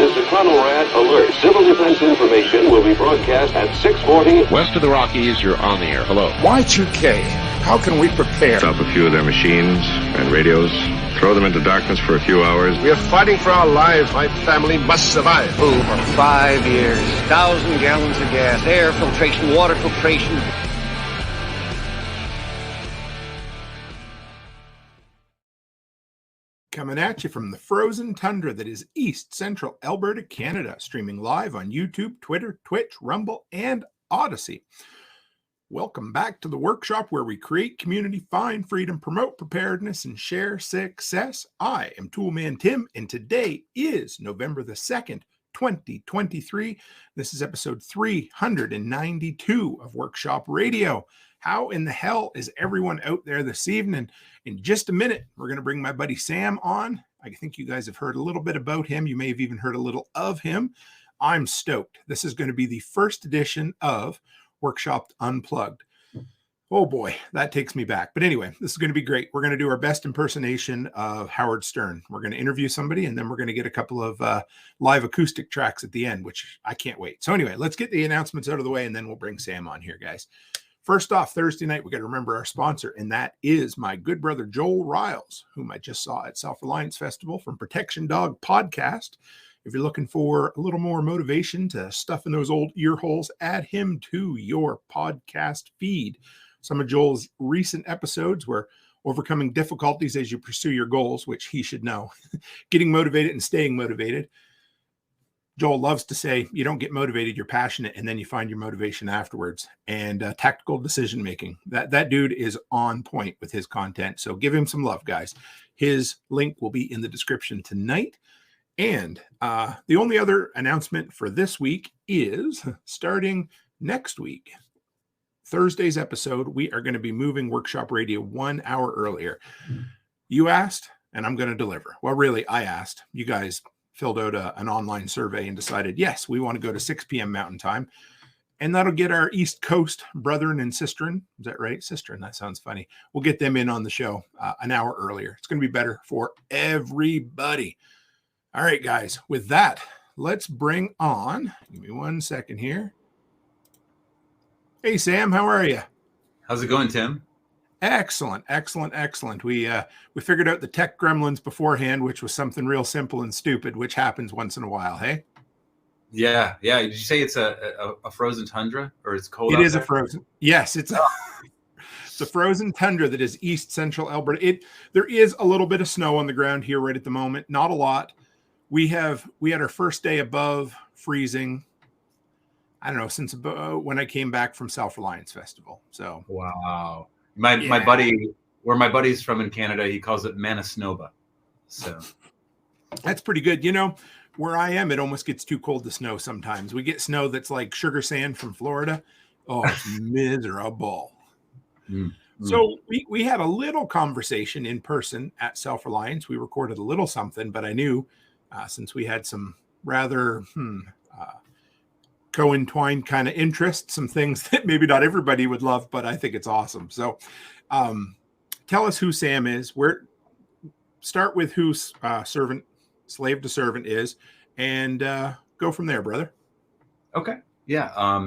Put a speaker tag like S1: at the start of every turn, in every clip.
S1: is the Conrad Alert. Civil defense information will be broadcast at 6:40.
S2: West of the Rockies, you're on the air. Hello.
S3: Y2K, how can we prepare?
S4: Stop a few of their machines and radios, throw them into darkness for a few hours.
S3: We are fighting for our lives. My family must survive.
S5: For 5 years, 1,000 gallons of gas, air filtration, water filtration.
S6: Coming at you from the frozen tundra that is East Central Alberta, Canada, streaming live on YouTube, Twitter, Twitch, Rumble, and Odyssey. Welcome back to the workshop where we create community, find freedom, promote preparedness, and share success. I am Toolman Tim, and today is November the 2nd, 2023. This is episode 392 of Workshop Radio. How in the hell is everyone out there this evening? In just a minute, we're going to bring my buddy Sam on. I think you guys have heard a little bit about him. You may have even heard a little of him. I'm stoked. This is going to be the first edition of Workshop Unplugged. Oh boy, that takes me back. But anyway, this is going to be great. We're going to do our best impersonation of Howard Stern. We're going to interview somebody, and then we're going to get a couple of live acoustic tracks at the end, which I can't wait. So anyway, let's get the announcements out of the way, and then we'll bring Sam on here, guys. First off, Thursday night, we got to remember our sponsor, and that is my good brother, Joel Riles, whom I just saw at Self-Reliance Festival from Protection Dog Podcast. If you're looking for a little more motivation to stuff in those old ear holes, add him to your podcast feed. Some of Joel's recent episodes were overcoming difficulties as you pursue your goals, which he should know, getting motivated and staying motivated. Joel loves to say, you don't get motivated, you're passionate, and then you find your motivation afterwards. And tactical decision-making. That dude is on point with his content. So give him some love, guys. His link will be in the description tonight. And the only other announcement for this week is starting next week, Thursday's episode, we are going to be moving Workshop Radio 1 hour earlier. You asked, and I'm going to deliver. Well, really, I asked. You guys filled out an online survey and decided, yes, we want to go to 6 p.m. Mountain Time. And that'll get our East Coast brethren and sisterin. Is that right? Sisterin, that sounds funny. We'll get them in on the show an hour earlier. It's going to be better for everybody. All right, guys. With that, let's bring on, give me 1 second here. Hey, Sam, how are you?
S7: How's it going, Tim?
S6: Excellent, excellent, excellent. We figured out the tech gremlins beforehand, which was something real simple and stupid, which happens once in a while. Hey.
S7: Yeah. Did you say it's a frozen tundra, or it's cold?
S6: It is a frozen. Yes, it's a frozen tundra that is East Central Alberta. There is a little bit of snow on the ground here right at the moment. Not a lot. We had our first day above freezing. I don't know, since about when I came back from Self-Reliance Festival. So
S7: wow. My buddy, where my buddy's from in Canada, he calls it Manasnova. So
S6: that's pretty good. You know, where I am, it almost gets too cold to snow sometimes. We get snow that's like sugar sand from Florida. Oh, it's miserable. So we had a little conversation in person at Self-Reliance. We recorded a little something, but I knew since we had some rather co-entwined kind of interests, some things that maybe not everybody would love, but I think it's awesome. So tell us who Sam is. Start with who slave to servant is, and go from there, brother.
S7: Okay. Yeah.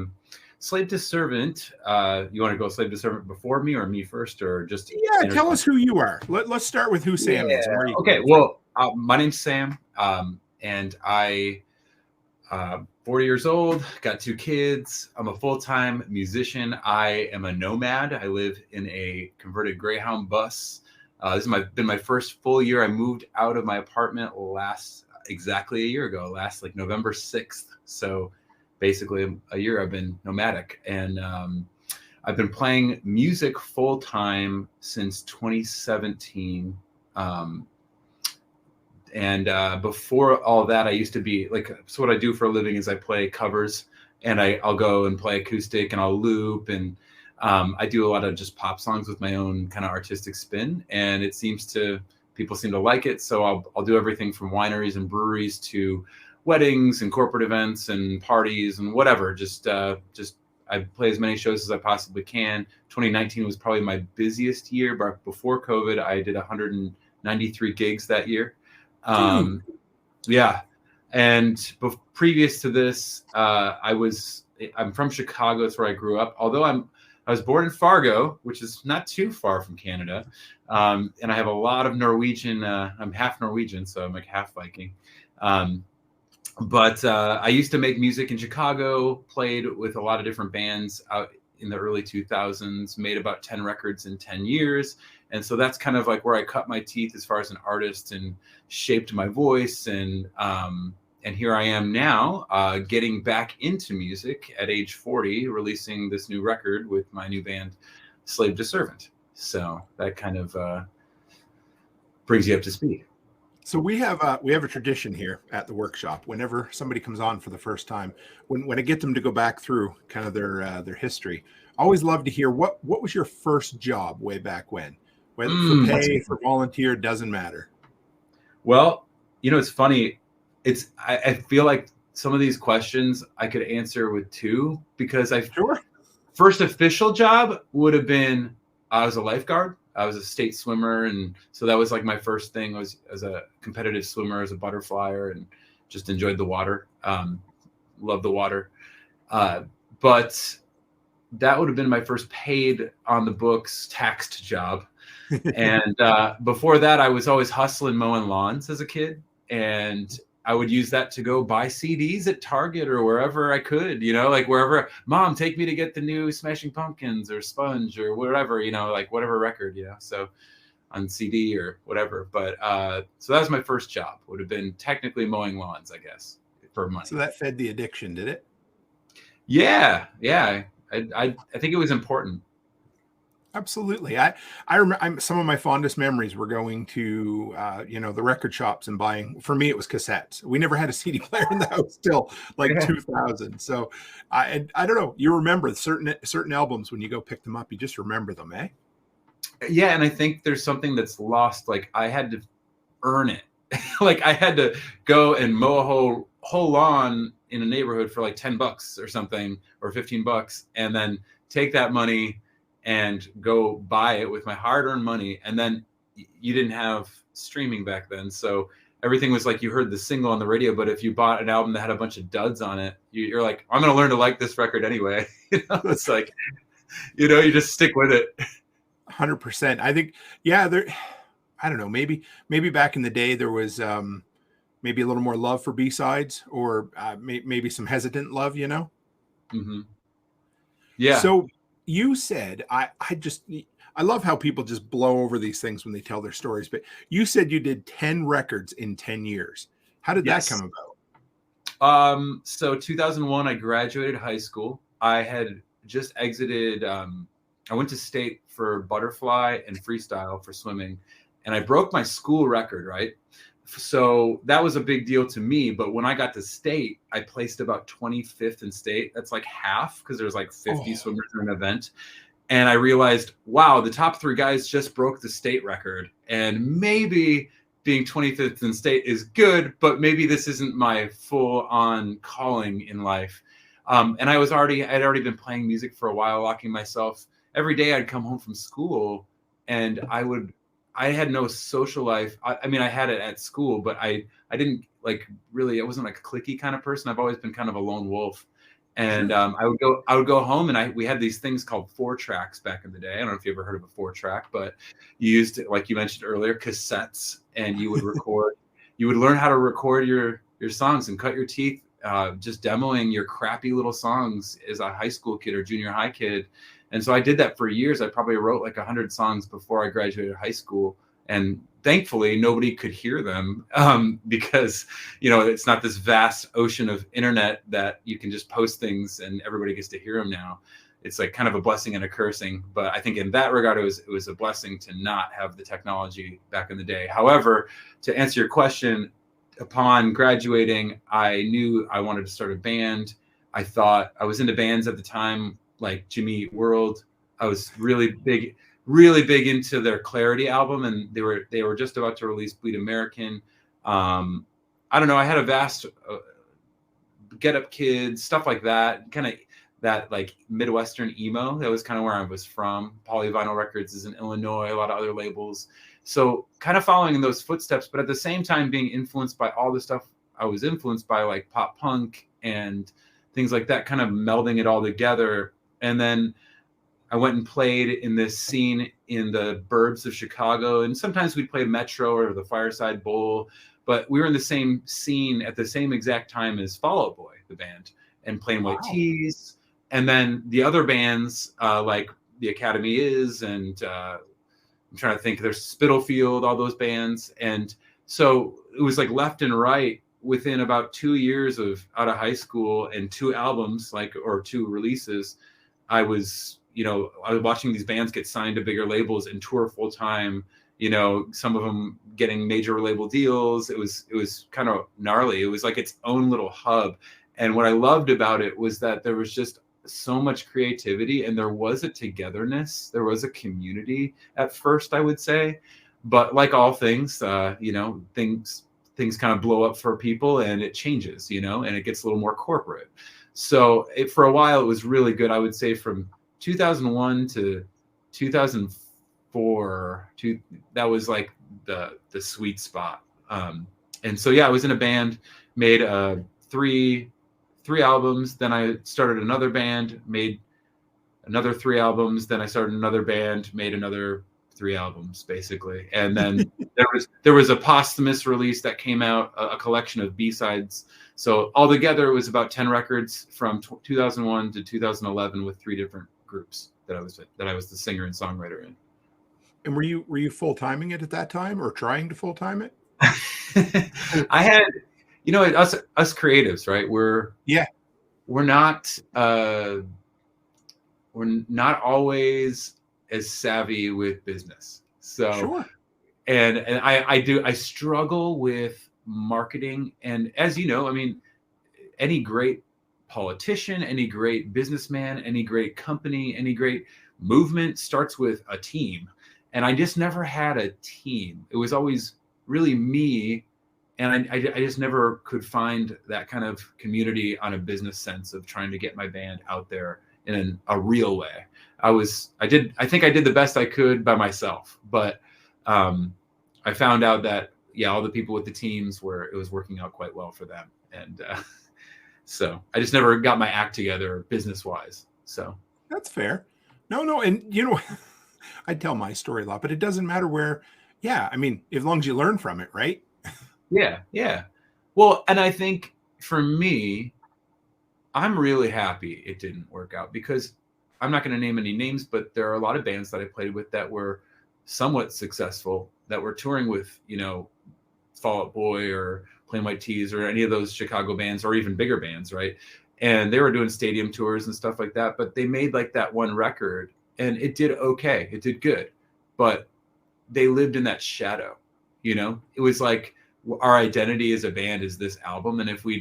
S7: Slave to servant. You want to go slave to servant before me or me first, or just?
S6: Yeah, tell us who you are. Let's start with who Sam is.
S7: Okay. Well, my name's Sam, and I 40 years old, got 2 kids. I'm a full-time musician. I am a nomad. I live in a converted Greyhound bus. This has been my first full year. I moved out of my apartment exactly a year ago, like November 6th. So basically a year I've been nomadic. And I've been playing music full-time since 2017. And before all that, I used to be so what I do for a living is I play covers, and I'll go and play acoustic, and I'll loop, and I do a lot of just pop songs with my own kind of artistic spin, and people seem to like it. So I'll do everything from wineries and breweries to weddings and corporate events and parties and whatever. Just I play as many shows as I possibly can. 2019 was probably my busiest year, but before COVID, I did 193 gigs that year. Yeah. And previous to this, I'm from Chicago. That's where I grew up. Although I was born in Fargo, which is not too far from Canada. And I have a lot of Norwegian. I'm half Norwegian, so I'm like half Viking. But I used to make music in Chicago, played with a lot of different bands out in the early 2000s, made about 10 records in 10 years. And so that's kind of like where I cut my teeth as far as an artist and shaped my voice. And here I am now getting back into music at age 40, releasing this new record with my new band, Slave to Servant. So that kind of brings you up to speed.
S6: So we have a tradition here at the workshop. Whenever somebody comes on for the first time, when I get them to go back through kind of their history, I always love to hear what was your first job way back when, whether for pay, for volunteer, doesn't matter.
S7: Well, it's funny. I feel like some of these questions I could answer with two, because first official job would have been I was a lifeguard. I was a state swimmer, and so that was like my first thing. Was as a competitive swimmer, as a butterflyer, and just enjoyed the water. Loved the water, but that would have been my first paid on the books taxed job. And before that, I was always hustling mowing lawns as a kid, and I would use that to go buy CDs at Target or wherever I could, like wherever, Mom, take me to get the new Smashing Pumpkins or Sponge or whatever, like whatever record, so on CD or whatever. But so that was my first job, would have been technically mowing lawns, I guess, for money.
S6: So that fed the addiction, did it?
S7: Yeah. I think it was important.
S6: Absolutely. I remember some of my fondest memories were going to, the record shops and buying. For me, it was cassettes. We never had a CD player in the house till like 2000. So I don't know. You remember certain albums when you go pick them up, you just remember them, eh?
S7: Yeah. And I think there's something that's lost. Like I had to earn it. Like I had to go and mow a whole lawn in a neighborhood for like $10 or something, or $15, and then take that money and go buy it with my hard-earned money. And then you didn't have streaming back then, so everything was like you heard the single on the radio. But if you bought an album that had a bunch of duds on it, you're like, I'm going to learn to like this record anyway. It's like, you just stick with it.
S6: 100%. I think, I don't know, maybe back in the day there was maybe a little more love for B-sides, or maybe some hesitant love,
S7: Mm-hmm. Yeah.
S6: So you said, I love how people just blow over these things when they tell their stories, but you said you did 10 records in 10 years. How did that come
S7: about? So 2001, I graduated high school. I had just exited. I went to state for butterfly and freestyle for swimming, and I broke my school record, right? So that was a big deal to me. But when I got to state, I placed about 25th in state. That's like half, because there's like 50 swimmers in an event. And I realized, wow, the top 3 guys just broke the state record. And maybe being 25th in state is good, but maybe this isn't my full on calling in life. And I'd already been playing music for a while, locking myself. Every day I'd come home from school and I had no social life. I mean, I had it at school, but I didn't like really, I wasn't like a cliquey kind of person. I've always been kind of a lone wolf. And I would go home, and we had these things called 4-tracks back in the day. I don't know if you ever heard of a 4-track, but you used, like you mentioned earlier, cassettes, and you would record, you would learn how to record your songs and cut your teeth, just demoing your crappy little songs as a high school kid or junior high kid. And so I did that for years. I probably wrote like 100 songs before I graduated high school. And thankfully, nobody could hear them because, it's not this vast ocean of internet that you can just post things and everybody gets to hear them now. It's like kind of a blessing and a cursing. But I think in that regard, it was a blessing to not have the technology back in the day. However, to answer your question, upon graduating, I knew I wanted to start a band. I thought I was into bands at the time, like Jimmy Eat World. I was really big into their Clarity album, and they were just about to release Bleed American. I don't know. I had a vast Get Up Kids, stuff like that, kind of that like Midwestern emo. That was kind of where I was from. Polyvinyl Records is in Illinois, a lot of other labels. So kind of following in those footsteps, but at the same time being influenced by all the stuff I was influenced by like pop punk and things like that, kind of melding it all together. And then I went and played in this scene in the burbs of Chicago. And sometimes we'd play Metro or the Fireside Bowl, but we were in the same scene at the same exact time as Fall Out Boy, the band, and Plain White Tees. And then the other bands like the Academy Is, and I'm trying to think, there's Spitalfield, all those bands. And so it was like left and right within about 2 years of out of high school and 2 albums, like, or 2 releases. I was watching these bands get signed to bigger labels and tour full time, some of them getting major label deals. It was kind of gnarly. It was like its own little hub. And what I loved about it was that there was just so much creativity, and there was a togetherness. There was a community at first, I would say. But like all things, things kind of blow up for people and it changes, and it gets a little more corporate. So for a while, it was really good. I would say from 2001 to 2004, that was like the sweet spot. And so, yeah, I was in a band, made three albums. Then I started another band, made another 3 albums. Then I started another band, made another 3 albums, basically. And then there was a posthumous release that came out, a collection of B-sides. So altogether, it was about 10 records from 2001 to 2011 with 3 different groups that I was the singer and songwriter in.
S6: And were you full timing it at that time, or trying to full time it?
S7: I had, us creatives, right? We're not always as savvy with business. So, sure. And I struggle with marketing. And as you know, I mean, any great politician, any great businessman, any great company, any great movement starts with a team. And I just never had a team. It was always really me. And I just never could find that kind of community on a business sense of trying to get my band out there in a real way. I think I did the best I could by myself, but I found out that, all the people with the teams it was working out quite well for them. And so I just never got my act together business wise. So
S6: that's fair. No. And I tell my story a lot, but it doesn't matter where. Yeah. I mean, as long as you learn from it, right?
S7: Yeah. Well, and I think for me, I'm really happy it didn't work out, because I'm not going to name any names, but there are a lot of bands that I played with that were somewhat successful, that were touring with, Fall Out Boy or Plain White Tees or any of those Chicago bands, or even bigger bands, right? And they were doing stadium tours and stuff like that, but they made like that one record and it did okay. It did good, but they lived in that shadow, It was like, our identity as a band is this album, and if we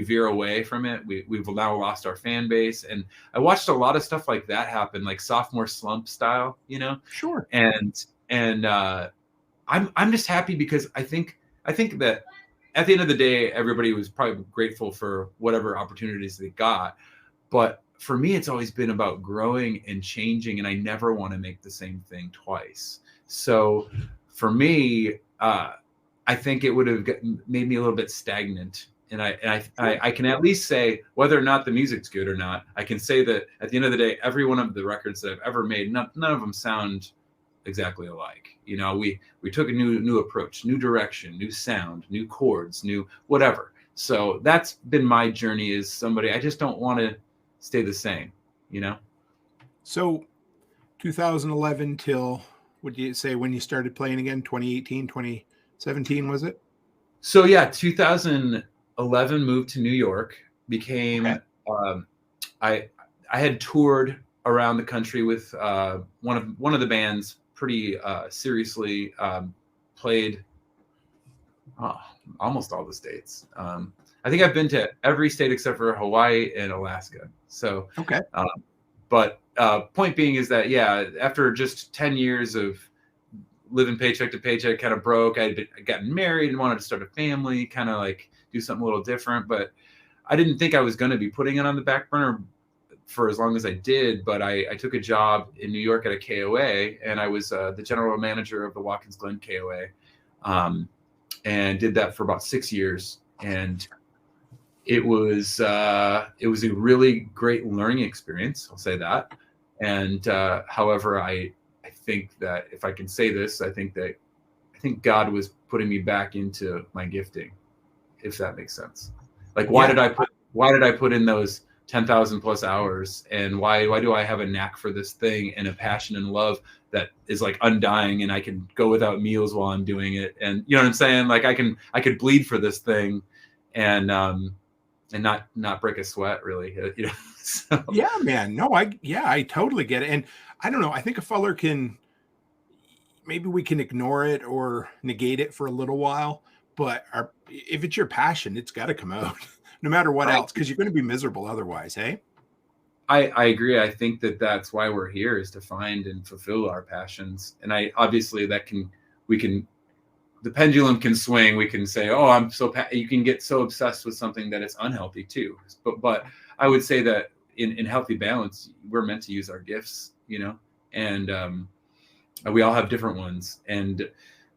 S7: veer away from it, we've now lost our fan base. And I watched a lot of stuff like that happen, like sophomore slump style,
S6: Sure.
S7: And I'm just happy because I think that at the end of the day, everybody was probably grateful for whatever opportunities they got, but for me, it's always been about growing and changing, and I never want to make the same thing twice. So for me, I think it would have made me a little bit stagnant. And I can at least say, whether or not the music's good or not, I can say that at the end of the day, every one of the records that I've ever made, none of them sound exactly alike. We took a new approach, new direction, new sound, new chords, new whatever. So that's been my journey as somebody. I just don't want to stay the same,
S6: So 2011 till, would you say, when you started playing again? 2018, 2017, was it?
S7: So yeah, 2011 moved to New York, became, I had toured around the country with one of the bands pretty seriously, played almost all the states. I think I've been to every state except for Hawaii and Alaska. So, but point being is that, after just 10 years of living paycheck to paycheck, kind of broke, I'd gotten married and wanted to start a family, kind of like do something a little different, but I didn't think I was going to be putting it on the back burner for as long as I did. But I took a job in New York at a KOA, and I was the general manager of the Watkins Glen KOA, and did that for about 6 years. And it was a really great learning experience. I'll say that. And however, I think that if I can say this, I think God was putting me back into my gifting, if that makes sense. Like, why did I put in those 10,000 plus hours, and why do I have a knack for this thing and a passion and love that is like undying, and I can go without meals while I'm doing it, and you know what I'm saying? Like I could bleed for this thing, and not break a sweat, really, you know. So.
S6: Yeah, man. No, I totally get it. And I don't know. I think a feller maybe we can ignore it or negate it for a little while, but if it's your passion, it's got to come out no matter what else, because you're going to be miserable otherwise. Hey,
S7: I agree. I think that's why we're here, is to find and fulfill our passions. And obviously the pendulum can swing. We can say, oh, you can get so obsessed with something that it's unhealthy too. But I would say that in healthy balance, we're meant to use our gifts, you know, and we all have different ones.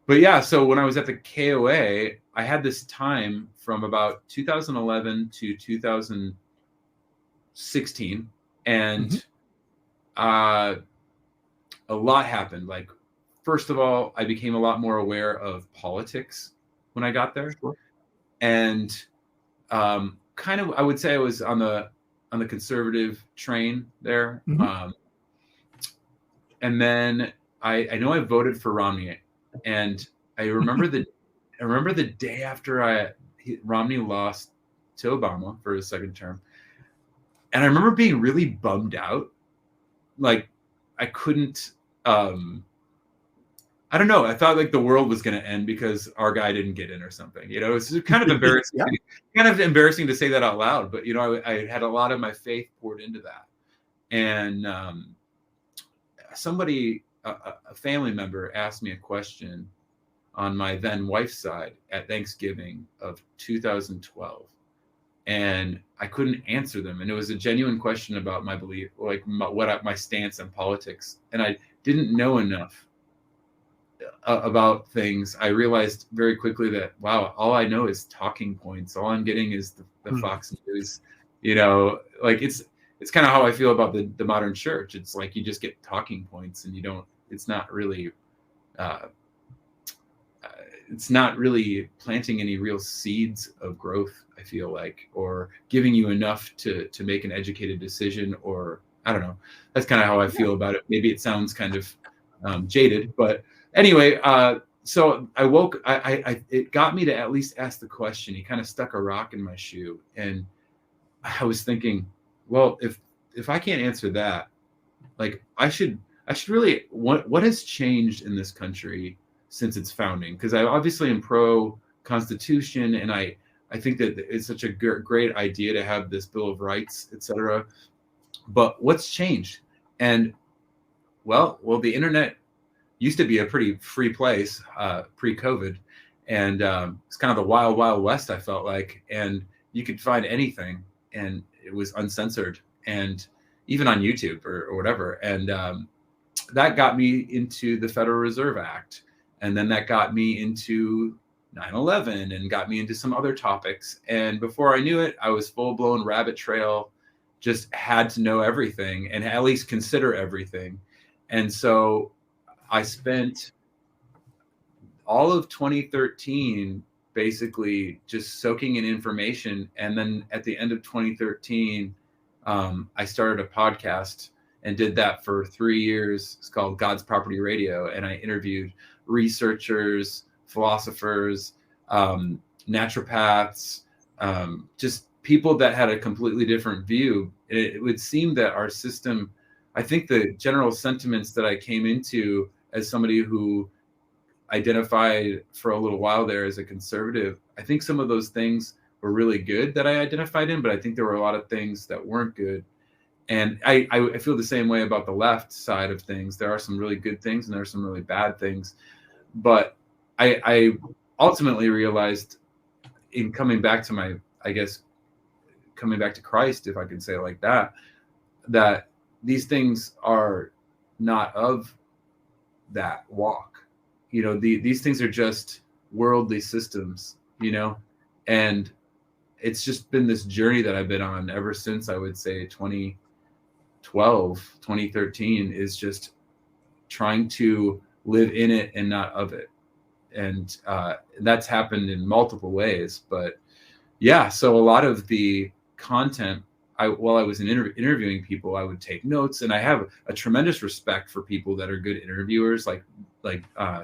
S7: But yeah, so when I was at the KOA, I had this time from about 2011 to 2016, and a lot happened. Like, first of all, I became a lot more aware of politics when I got there. Sure. And kind of, I would say I was on the conservative train there. And then I know I voted for Romney, and I remember the day after Romney lost to Obama for his second term. And I remember being really bummed out. Like, I couldn't, I don't know. I thought like the world was going to end because our guy didn't get in or something. You know, it's kind of embarrassing. Yeah. Kind of embarrassing to say that out loud. But you know, I had a lot of my faith poured into that. And a family member asked me a question on my then wife's side at Thanksgiving of 2012, and I couldn't answer them. And it was a genuine question about my belief, like my stance on politics, and I didn't know enough about things. I realized very quickly that, wow, all I know is talking points. All I'm getting is the Fox News. You know, like it's kind of how I feel about the modern church. It's like you just get talking points, and it's not really planting any real seeds of growth, I feel like, or giving you enough to make an educated decision, or I don't know. That's kind of how I feel about it. Maybe it sounds kind of jaded, but anyway, so I woke, it got me to at least ask the question. He kind of stuck a rock in my shoe, and I was thinking, well, if I can't answer that, like I should really, what has changed in this country since its founding? Because I obviously am pro Constitution, and I think that it's such a great idea to have this Bill of Rights, etc. But what's changed? And well, the internet used to be a pretty free place pre-COVID, and it's kind of the wild, wild west, I felt like, and you could find anything, and it was uncensored, and even on YouTube or whatever. And that got me into the Federal Reserve Act. And then that got me into 9/11 and got me into some other topics. And before I knew it, I was full-blown rabbit trail, just had to know everything and at least consider everything. And so I spent all of 2013 basically just soaking in information. And then at the end of 2013, I started a podcast and did that for 3 years. It's called God's Property Radio. And I interviewed researchers, philosophers, naturopaths, just people that had a completely different view. It would seem that our system, I think the general sentiments that I came into as somebody who identified for a little while there as a conservative, I think some of those things were really good that I identified in, but I think there were a lot of things that weren't good. And I feel the same way about the left side of things. There are some really good things and there are some really bad things. But I ultimately realized in coming back to coming back to Christ, if I can say it like that, that these things are not of that walk. You know, these things are just worldly systems, you know, And it's just been this journey that I've been on ever since, I would say 2013, is just trying to live in it and not of it. And that's happened in multiple ways. But yeah, so a lot of the content, while I was interviewing people, I would take notes, and I have a tremendous respect for people that are good interviewers, like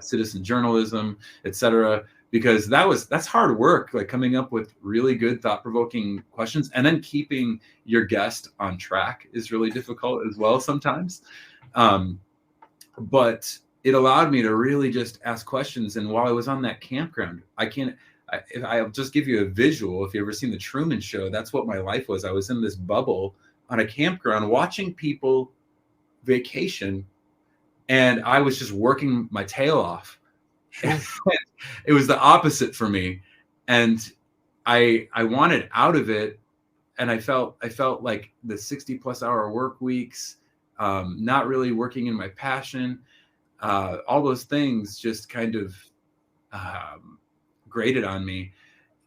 S7: citizen journalism, etc., because that's hard work, like coming up with really good, thought-provoking questions, and then keeping your guest on track is really difficult as well sometimes. But it allowed me to really just ask questions. And while I was on that campground, I'll just give you a visual. If you've ever seen the Truman Show, that's what my life was. I was in this bubble on a campground watching people vacation, and I was just working my tail off. Sure. It was the opposite for me. And I wanted out of it. And I felt like the 60+ hour work weeks, not really working in my passion, all those things just kind of grated on me.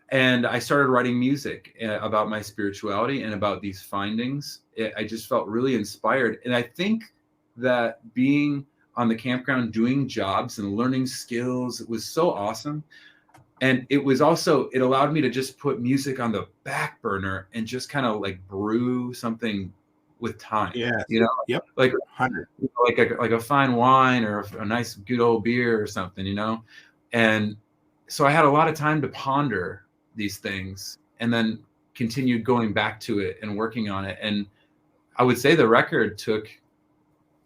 S7: And I started writing music about my spirituality and about these findings. I just felt really inspired. And I think that being on the campground, doing jobs and learning skills, it was so awesome. And it allowed me to just put music on the back burner and just kind of like brew something with time.
S6: Yeah.
S7: Yep. Like a fine wine or a nice good old beer or something, And so I had a lot of time to ponder these things, and then continued going back to it and working on it. And I would say the record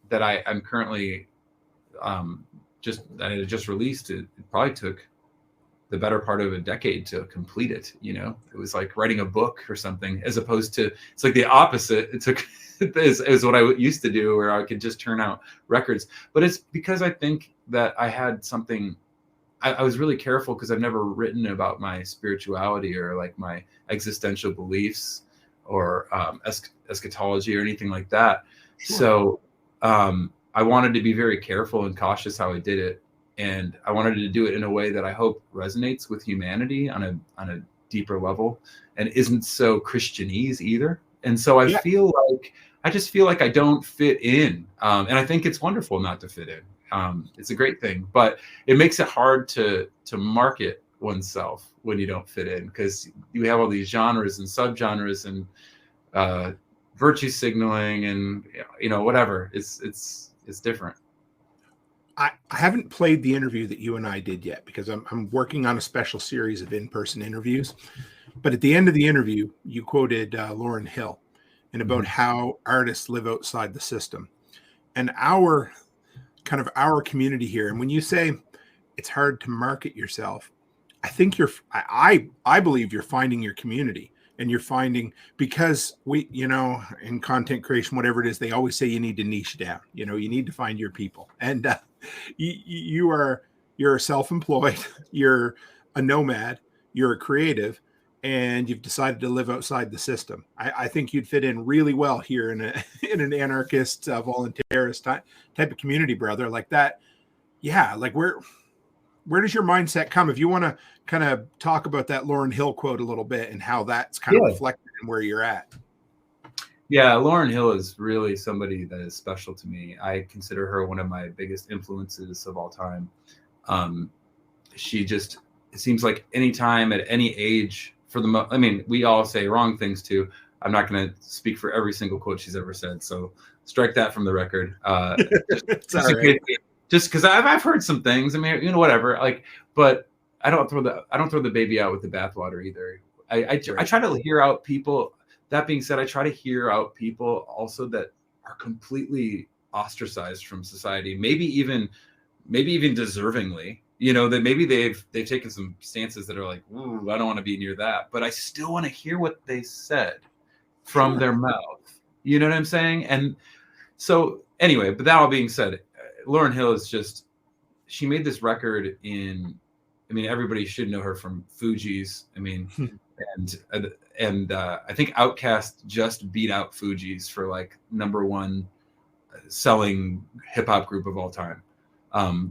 S7: that I'm currently that I just released, it probably took the better part of a decade to complete it. It was like writing a book or something, as opposed to, it's like the opposite. It took is what I used to do, where I could just turn out records. But it's because I think that I had something. I was really careful because I've never written about my spirituality or like my existential beliefs or eschatology or anything like that. Sure. So I wanted to be very careful and cautious how I did it. And I wanted to do it in a way that I hope resonates with humanity on a deeper level and isn't so Christianese either. And so I just feel like I don't fit in. And I think it's wonderful not to fit in. It's a great thing, but it makes it hard to market oneself when you don't fit in, because you have all these genres and subgenres and virtue signaling and whatever. It's different.
S6: I haven't played the interview that you and I did yet, because I'm working on a special series of in-person interviews. But at the end of the interview, you quoted Lauryn Hill and about how artists live outside the system, and our community here. And when you say it's hard to market yourself, I think I believe you're finding your community, and you're finding, because we, in content creation, whatever it is, they always say you need to niche down, you need to find your people. And you're self-employed, you're a nomad, you're a creative, and you've decided to live outside the system. I think you'd fit in really well here in an anarchist, voluntarist type of community, brother, like that. Yeah. Like where does your mindset come? If you want to kind of talk about that Lauryn Hill quote a little bit and how that's kind of reflected in where you're at.
S7: Yeah. Lauryn Hill is really somebody that is special to me. I consider her one of my biggest influences of all time. It seems like anytime at any age, we all say wrong things too. I'm not going to speak for every single quote she's ever said, so strike that from the record. Just because I've heard some things. Whatever. But I don't throw the baby out with the bathwater either. I try to hear out people. That being said, I try to hear out people also that are completely ostracized from society. Maybe even deservingly. That maybe they've taken some stances that are like, ooh, I don't want to be near that, but I still want to hear what they said from their mouth. You know what I'm saying? And so anyway, but that all being said, Lauryn Hill she made this record everybody should know her from Fugees. And I think Outkast just beat out Fugees for like #1 selling hip hop group of all time.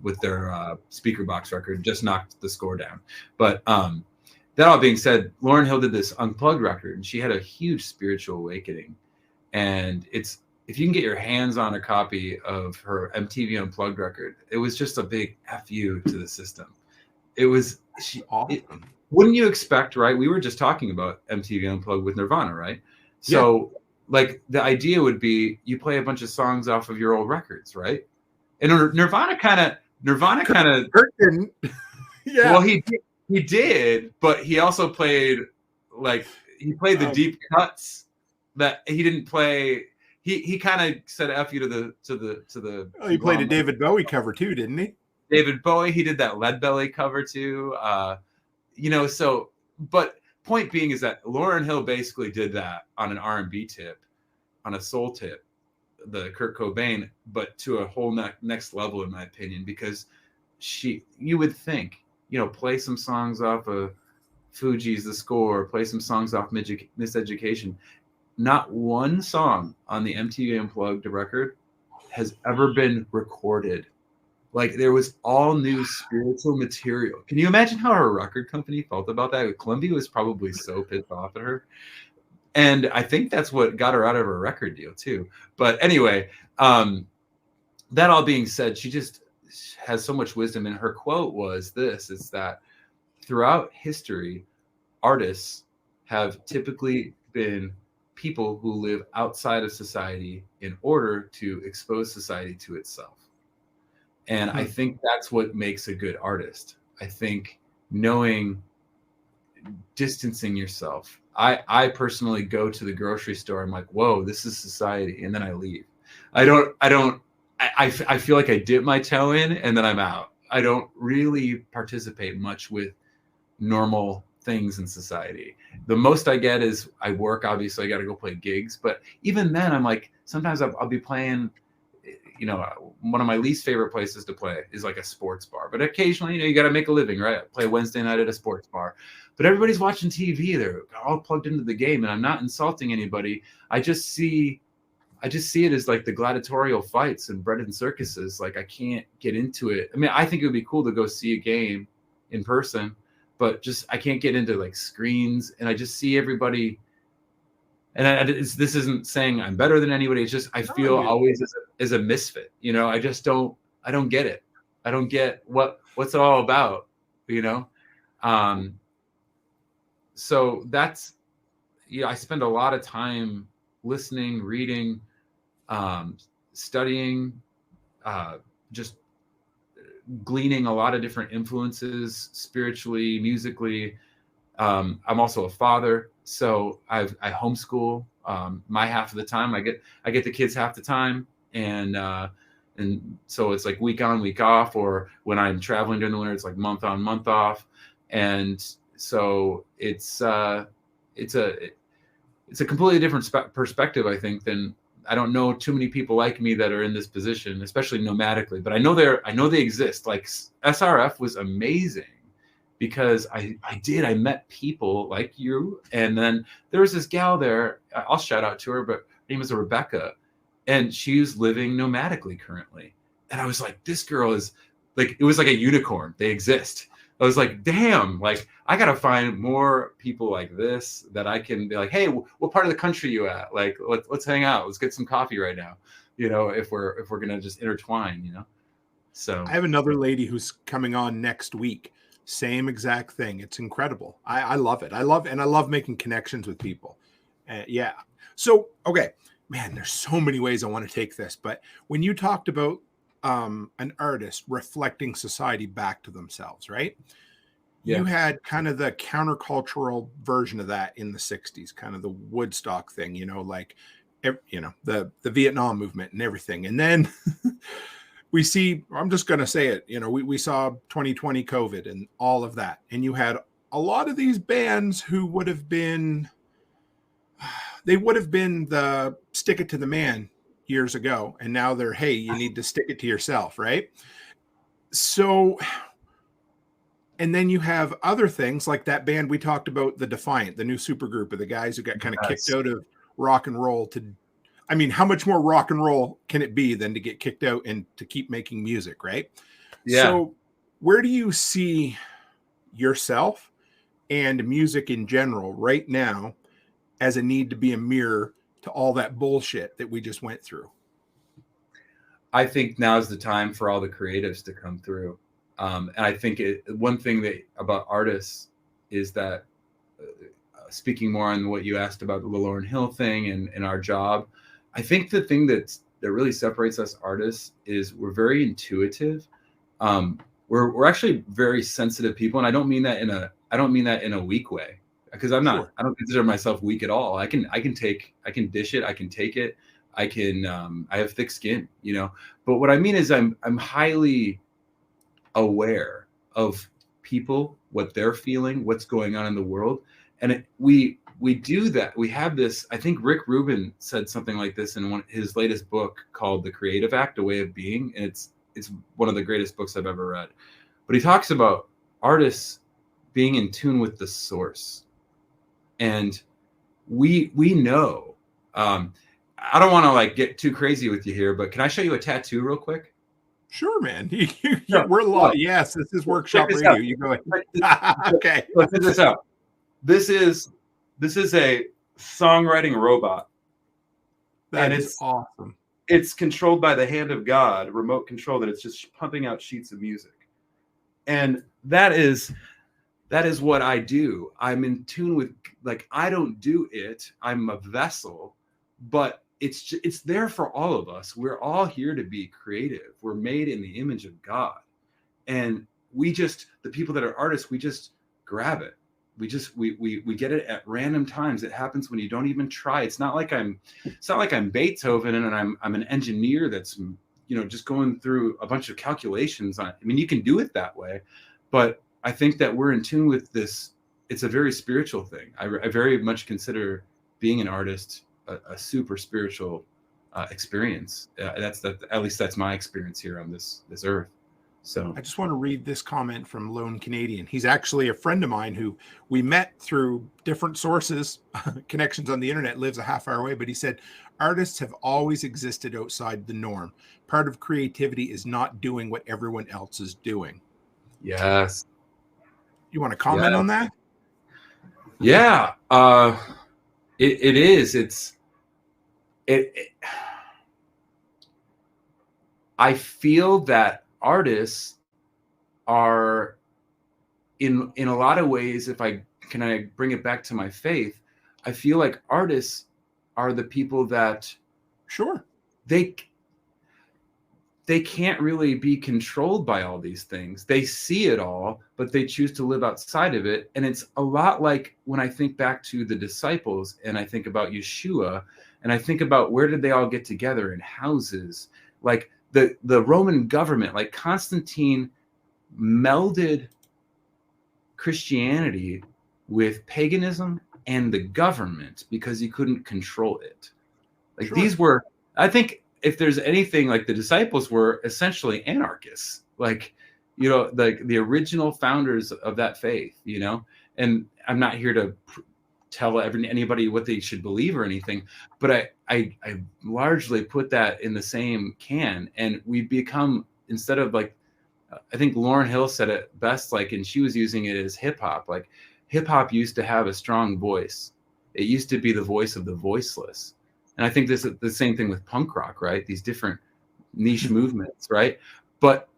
S7: With their Speaker Box record, just knocked the score down. But that all being said, Lauryn Hill did this Unplugged record, and she had a huge spiritual awakening. And if you can get your hands on a copy of her MTV Unplugged record, it was just a big FU to the system. It was awesome. Wouldn't you expect, right? We were just talking about MTV Unplugged with Nirvana, right? So like the idea would be you play a bunch of songs off of your old records, right? And Nirvana kind of
S6: didn't. Yeah.
S7: Well, he did, but he also played the deep cuts that he didn't play. He kind of said F you to the.
S6: Oh, he played a David Bowie cover too, didn't he?
S7: David Bowie. He did that Leadbelly cover too. So, but point being is that Lauryn Hill basically did that on an R&B tip, on a soul tip, the Kurt Cobain, but to a whole next level, in my opinion, because you would think, play some songs off of Fugees, The Score, play some songs off Miseducation. Not one song on the MTV Unplugged record has ever been recorded. Like, there was all new spiritual material. Can you imagine how her record company felt about that? Columbia was probably so pissed off at her. And I think that's what got her out of her record deal too. But anyway, that all being said, she just has so much wisdom. And her quote was this, is that throughout history, artists have typically been people who live outside of society in order to expose society to itself. And I think that's what makes a good artist. I think distancing yourself. I personally go to the grocery store. I'm like, whoa, this is society. And then I leave. I feel like I dip my toe in and then I'm out. I don't really participate much with normal things in society. The most I get is I work. Obviously I got to go play gigs, but even then I'm like, sometimes I'll be playing, one of my least favorite places to play is like a sports bar, but occasionally, you got to make a living, right? I play Wednesday night at a sports bar, but everybody's watching TV. They're all plugged into the game, and I'm not insulting anybody. I just see it as like the gladiatorial fights and bread and circuses. Like, I can't get into it. I mean, I think it would be cool to go see a game in person, but I can't get into like screens, and I just see everybody. And this isn't saying I'm better than anybody. It's just I feel always as a misfit. I just don't get it. I don't get what's it all about. So that's I spend a lot of time listening, reading, studying, just gleaning a lot of different influences spiritually, musically. I'm also a father. So I homeschool my half of the time. I get the kids half the time, and so it's like week on, week off, or when I'm traveling during the winter, it's like month on, month off, and so it's a completely different perspective, I think, than I don't know too many people like me that are in this position, especially nomadically. But I know they exist. Like SRF was amazing. Because I met people like you. And then there was this gal there, I'll shout out to her, but her name is Rebecca. And she's living nomadically currently. And I was like, this girl is like, it was like a unicorn. They exist. I was like, damn, like I got to find more people like this that I can be like, hey, what part of the country you at? Like, let's hang out. Let's get some coffee right now. If we're going to just intertwine, So
S6: I have another lady who's coming on next week. Same exact thing. It's incredible. I love it. I love making connections with people. Yeah. So, okay, man, there's so many ways I want to take this, but when you talked about an artist reflecting society back to themselves, right? Yeah. You had kind of the countercultural version of that in the 60s, kind of the Woodstock thing, the Vietnam movement and everything. And then we see, I'm just going to say it, we saw 2020 COVID and all of that. And you had a lot of these bands who would have been the stick it to the man years ago. And now they're, hey, you need to stick it to yourself, right? So, and then you have other things like that band we talked about, the Defiant, the new supergroup of the guys who got kind of kicked out of rock and roll how much more rock and roll can it be than to get kicked out and to keep making music, right? Yeah. So where do you see yourself and music in general right now as a need to be a mirror to all that bullshit that we just went through?
S7: I think now's the time for all the creatives to come through. And I think one thing about artists is that, speaking more on what you asked about the Lauryn Hill thing and our job, I think the thing that really separates us artists is we're very intuitive. We're actually very sensitive people, and I don't mean that in a weak way, because I'm not. Sure. I don't consider myself weak at all. I can dish it. I can take it. I have thick skin, you know. But what I mean is I'm highly aware of people, what they're feeling, what's going on in the world, and we do that. We have this. I think Rick Rubin said something like this in his latest book called The Creative Act: A Way of Being, and it's one of the greatest books I've ever read. But he talks about artists being in tune with the source, and we know. I don't want to like get too crazy with you here, but can I show you a tattoo real quick?
S6: Sure, man. We're live. Yes, this is workshop radio. You go ahead. Okay.
S7: Check this out. This is a songwriting robot.
S6: That is awesome.
S7: It's controlled by the hand of God, remote control, that it's just pumping out sheets of music. And that is what I do. I'm in tune with, like, I don't do it. I'm a vessel, but it's there for all of us. We're all here to be creative. We're made in the image of God. And the people that are artists, we just grab it. We get it at random times. It happens when you don't even try. It's not like I'm Beethoven and I'm an engineer that's, you know, just going through a bunch of calculations on it. I mean, you can do it that way, but I think that we're in tune with this. It's a very spiritual thing. I very much consider being an artist a super spiritual experience. At least that's my experience here on this earth. So
S6: I just want to read this comment from Lone Canadian. He's actually a friend of mine who we met through different sources, connections on the internet, lives a half hour away. But he said, artists have always existed outside the norm. Part of creativity is not doing what everyone else is doing.
S7: Yes.
S6: You want to comment on that?
S7: Yeah. It is. I feel that artists are in a lot of ways, if I bring it back to my faith, I feel like artists are the people that they can't really be controlled by all these things. They see it all, but they choose to live outside of it. And it's a lot like when I think back to the disciples and I think about Yeshua and I think about where did they all get together in houses, like the Roman government, like Constantine melded Christianity with paganism and the government because he couldn't control it. Like these were, I think, if there's anything, like the disciples were essentially anarchists, like, you know, the original founders of that faith, you know. And I'm not here to tell anybody what they should believe or anything, but I largely put that in the same can. And we become, instead of like, I think Lauryn Hill said it best, like, and she was using it as hip hop. Like hip hop used to have a strong voice. It used to be the voice of the voiceless. And I think this is the same thing with punk rock, right? These different niche movements, right? But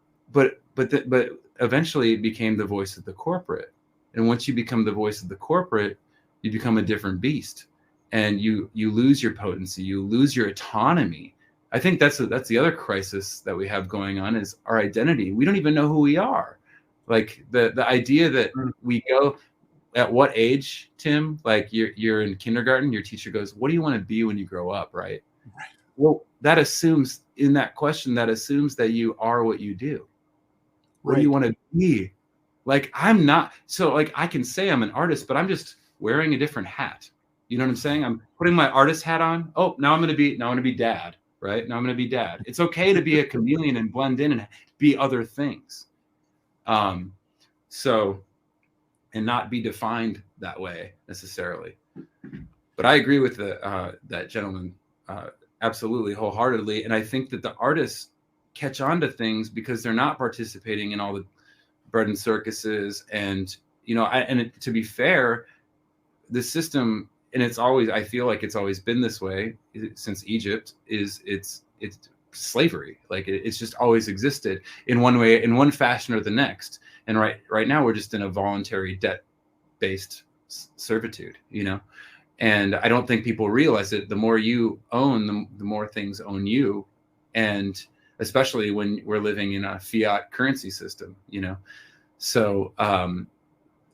S7: eventually it became the voice of the corporate. And once you become the voice of the corporate, you become a different beast, and you lose your potency, you lose your autonomy. I think that's the other crisis that we have going on is our identity. We don't even know who we are. Like the idea that we go. At what age, Tim? Like you're in kindergarten, your teacher goes, "What do you want to be when you grow up?" Right? Right. Well, that assumes in that question that you are what you do. What do you want to be? Like I'm not. So like I can say I'm an artist, but I'm just wearing a different hat. You know what I'm saying? I'm putting my artist hat on. Oh, now I'm gonna be dad. Right? Now I'm gonna be dad. It's okay to be a chameleon and blend in and be other things. And not be defined that way necessarily. But I agree with that gentleman absolutely wholeheartedly. And I think that the artists catch on to things because they're not participating in all the bread and circuses and, to be fair, the system, and I feel like it's always been this way since Egypt, is it's slavery. Like it's just always existed in one way, in one fashion or the next. And right now we're just in a voluntary debt-based servitude, and I don't think people realize it. The more you own, the more things own you. And especially when we're living in a fiat currency system, so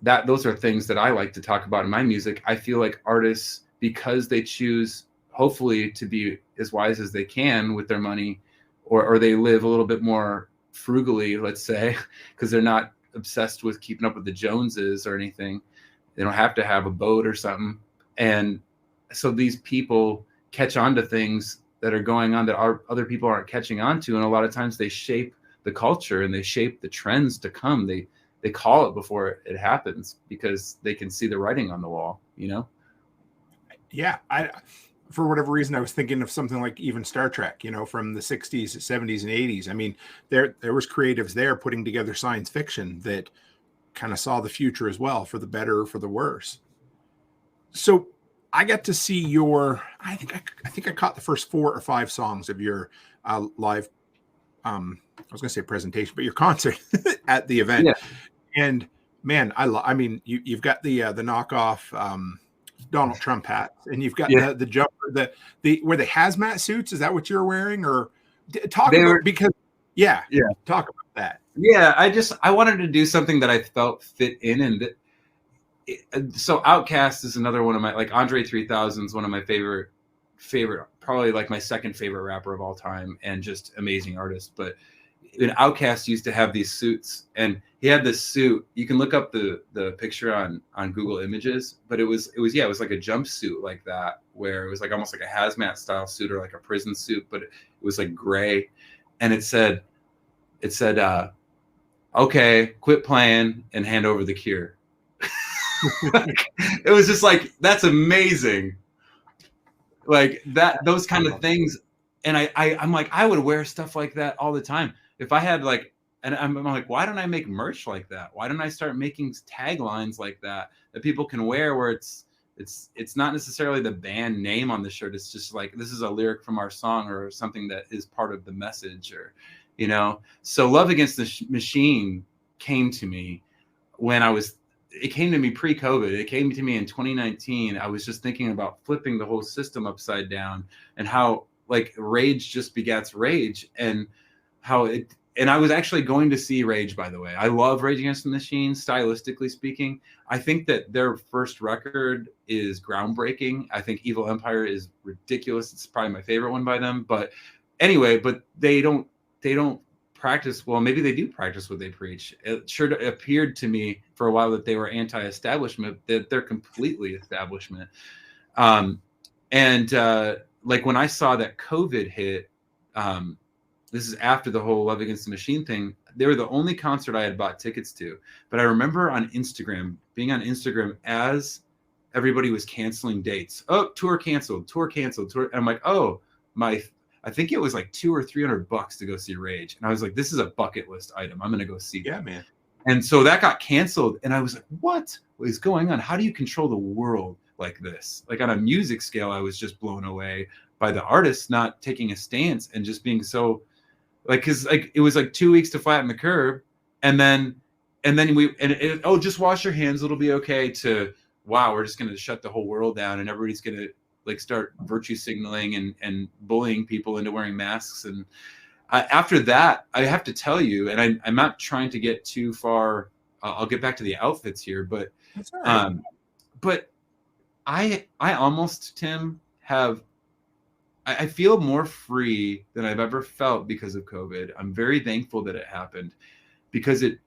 S7: those are things that I like to talk about in my music. I feel like artists, because they choose hopefully to be as wise as they can with their money, or they live a little bit more frugally, let's say, because they're not obsessed with keeping up with the Joneses or anything. They don't have to have a boat or something. And so these people catch on to things that are going on that other people aren't catching on to. And a lot of times they shape the culture and they shape the trends to come. They call it before it happens because they can see the writing on the wall,
S6: Yeah. For whatever reason, I was thinking of something like even Star Trek, from the 60s, 70s, and 80s. I mean, there was creatives there putting together science fiction that kind of saw the future as well, for the better or for the worse. So I got to see I think I caught the first 4 or 5 songs of your live, I was going to say presentation, but your concert at the event. Yeah. And man, I mean, you've got the knockoff Donald Trump hats, and you've got the jumper, were the hazmat suits? Is that what you're wearing? Or talk about talk about that.
S7: Yeah, I wanted to do something that I felt fit in, and so Outkast is another one of my, like Andre 3000 is one of my favorite, probably like my second favorite rapper of all time, and just amazing artist. But Outkast used to have these suits, and he had this suit. You can look up the picture on Google Images, but it was like a jumpsuit like that, where it was like almost like a hazmat style suit or like a prison suit, but it was like gray, and it said, okay, quit playing and hand over the cure. It was just like, that's amazing. Like that, those kind of things. And I'm like, I would wear stuff like that all the time. If I had like, and I'm like, why don't I make merch like that? Why don't I start making taglines like that people can wear, where it's not necessarily the band name on the shirt. It's just like, this is a lyric from our song or something that is part of the message, or, so Love Against the Machine came to me it came to me pre-COVID. It came to me in 2019. I was just thinking about flipping the whole system upside down, and how like rage just begets rage, and and I was actually going to see Rage, by the way. I love Rage Against the Machine, stylistically speaking. I think that their first record is groundbreaking. I think Evil Empire is ridiculous. It's probably my favorite one by them. But anyway, they don't practice, well, maybe they do practice what they preach. It sure appeared to me for a while that they were anti-establishment, that they're completely establishment. Like when I saw that COVID hit, this is after the whole Love Against the Machine thing, they were the only concert I had bought tickets to. But I remember being on Instagram as everybody was canceling dates. Oh, tour canceled. And I'm like, oh, I think it was like $200 or $300 to go see Rage. And I was like, this is a bucket list item. I'm going to go see that.
S6: Man.
S7: And so that got canceled. And I was like, what is going on? How do you control the world like this? Like on a music scale, I was just blown away by the artists not taking a stance and just being so like, cause like, it was like 2 weeks to flatten the curve. And then just wash your hands. It'll be okay, to, wow, we're just going to shut the whole world down and everybody's going to like start virtue signaling and bullying people into wearing masks. And after that, I have to tell you, and I'm not trying to get too far. I'll get back to the outfits here, but
S6: that's all right.
S7: But I almost, Tim, I feel more free than I've ever felt because of COVID. I'm very thankful that it happened, because it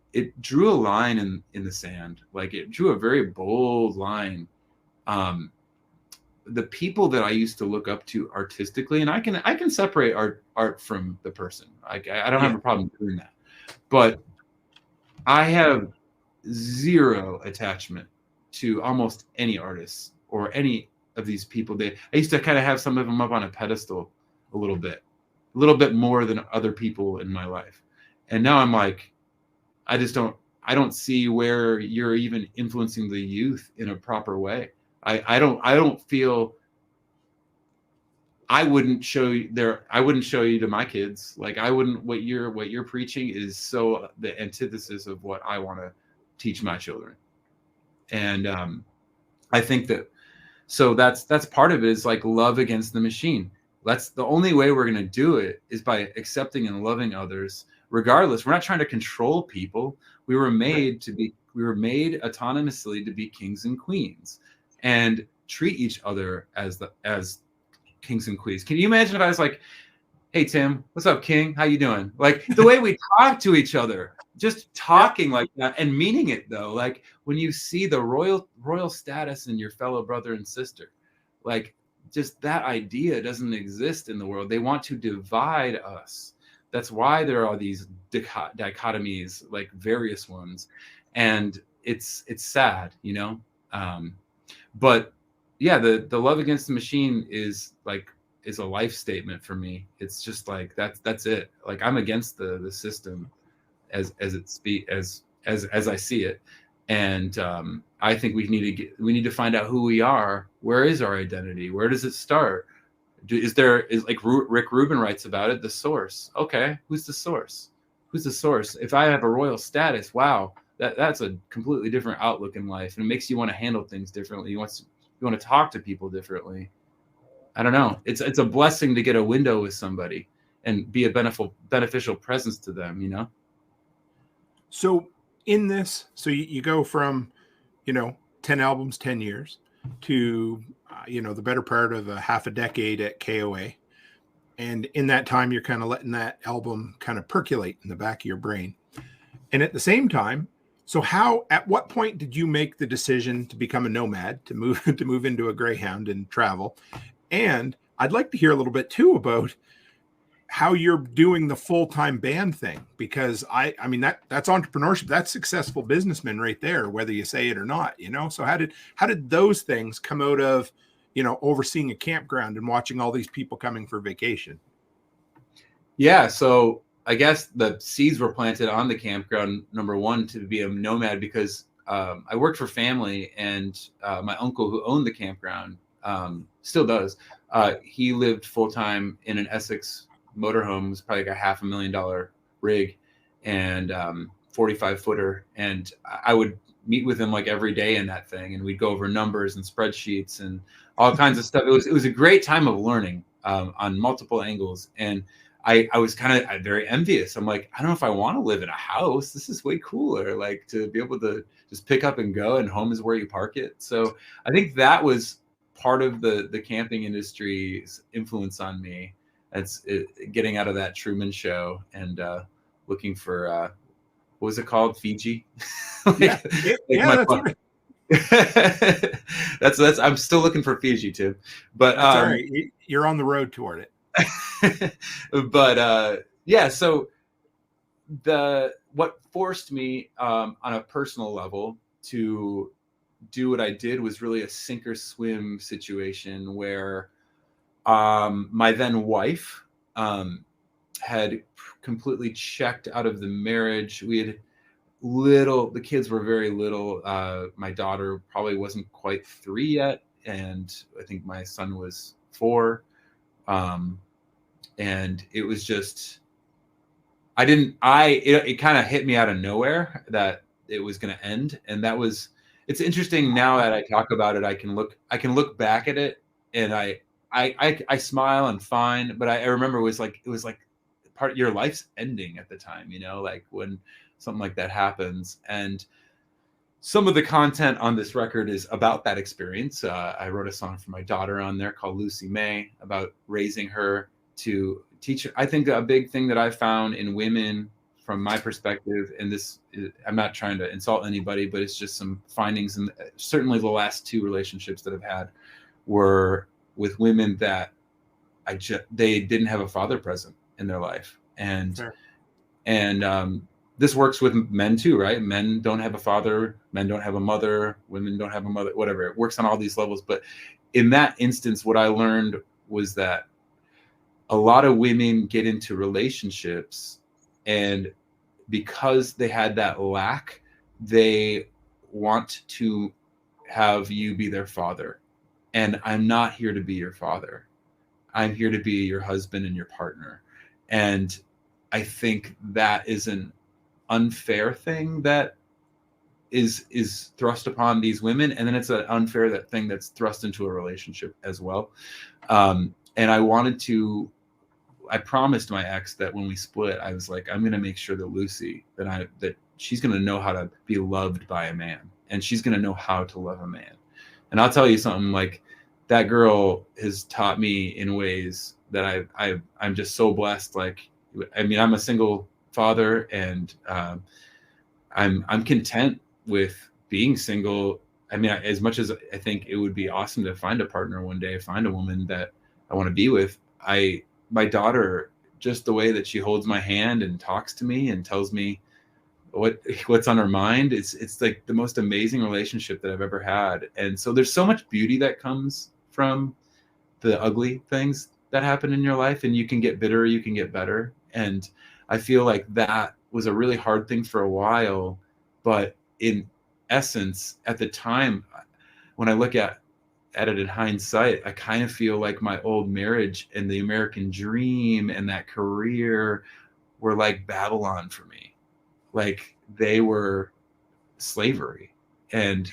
S7: drew a line in the sand. Like it drew a very bold line. The people that I used to look up to artistically, and I can separate art from the person. I don't have a problem doing that, but I have zero attachment to almost any artists or any of these people. I used to kind of have some of them up on a pedestal a little bit more than other people in my life. And now I'm like, I I don't see where you're even influencing the youth in a proper way. I don't feel. I wouldn't show you to my kids. Like I wouldn't. What you're preaching is so the antithesis of what I want to teach my children. And I think that, so that's part of it, is like love against the machine. That's the only way we're going to do it, is by accepting and loving others regardless. We're not trying to control people. We were made autonomously to be kings and queens and treat each other as kings and queens. Can you imagine if I was like, hey Tim, what's up, king? How you doing? Like the way we talk to each other, just talking like that and meaning it though. Like when you see the royal status in your fellow brother and sister, like just that idea doesn't exist in the world. They want to divide us. That's why there are these dichotomies, like various ones, and it's sad, you know. But yeah, the love against the machine is a life statement for me. It's just like that's it. Like I'm against the system as I see it, and I think we need to find out who we are. Where is our identity? Where does it start? Is like Rick Rubin writes about it, the source. Okay, who's the source? Who's the source? If I have a royal status, wow, that's a completely different outlook in life, and it makes you want to handle things differently. You want to talk to people differently. I don't know. It's a blessing to get a window with somebody and be a beneficial presence to them, you know?
S6: So in this, you go from, 10 albums, 10 years to, the better part of a half a decade at KOA. And in that time, you're kind of letting that album kind of percolate in the back of your brain. And at the same time, at what point did you make the decision to become a nomad, to move into a Greyhound and travel? And I'd like to hear a little bit too about how you're doing the full-time band thing, because I mean that's entrepreneurship. That's successful businessmen right there, whether you say it or not, So how did those things come out of, overseeing a campground and watching all these people coming for vacation?
S7: Yeah. So I guess the seeds were planted on the campground, number one, to be a nomad, because I worked for family, and my uncle who owned the campground still does. He lived full-time in an Essex motorhome. It was probably like a $500,000 rig and 45-footer. And I would meet with him like every day in that thing, and we'd go over numbers and spreadsheets and all kinds of stuff. It was a great time of learning on multiple angles. And I was kind of very envious. I'm like, I don't know if I want to live in a house. This is way cooler, like to be able to just pick up and go, and home is where you park it. So I think that was part of the camping industry's influence on me. It's getting out of that Truman Show and looking for, what was it called? Fiji?
S6: That's right.
S7: that's I'm still looking for Fiji too, but
S6: that's all right. You're on the road toward it.
S7: But yeah, so what forced me on a personal level to do what I did was really a sink or swim situation where my then wife had completely checked out of the marriage. We had the kids were very little. My daughter probably wasn't quite 3 yet, and I think my son was 4. And it was just, it kind of hit me out of nowhere that it was going to end. And it's interesting now that I talk about it. I can look back at it, and I smile and fine, but I remember it was like part of your life's ending at the time, like when something like that happens. And some of the content on this record is about that experience. I wrote a song for my daughter on there called Lucy May, about raising her to teach. I think a big thing that I found in women from my perspective, and this I'm not trying to insult anybody, but it's just some findings, and certainly the last 2 relationships that I've had were with women that they didn't have a father present in their life. And
S6: sure.
S7: And this works with men too, right? Men don't have a father, men don't have a mother, women don't have a mother, whatever. It works on all these levels. But in that instance, what I learned was that a lot of women get into relationships, and because they had that lack, they want to have you be their father. And I'm not here to be your father. I'm here to be your husband and your partner. And I think that is an unfair thing that is thrust upon these women. And then it's an unfair thing that's thrust into a relationship as well. And I promised my ex that when we split, I was like, I'm going to make sure that Lucy, that she's going to know how to be loved by a man, and she's going to know how to love a man. And I'll tell you something, like, that girl has taught me in ways that I'm just so blessed. Like, I mean, I'm a single father, and I'm content with being single. I mean, as much as I think it would be awesome to find a partner one day, find a woman that I want to be with, my daughter, just the way that she holds my hand and talks to me and tells me what's on her mind, it's like the most amazing relationship that I've ever had. And so there's so much beauty that comes from the ugly things that happen in your life, and you can get bitter, you can get better. And I feel like that was a really hard thing for a while, but in essence, at the time, when I look at it in hindsight, I kind of feel like my old marriage and the American dream and that career were like Babylon for me. Like, they were slavery and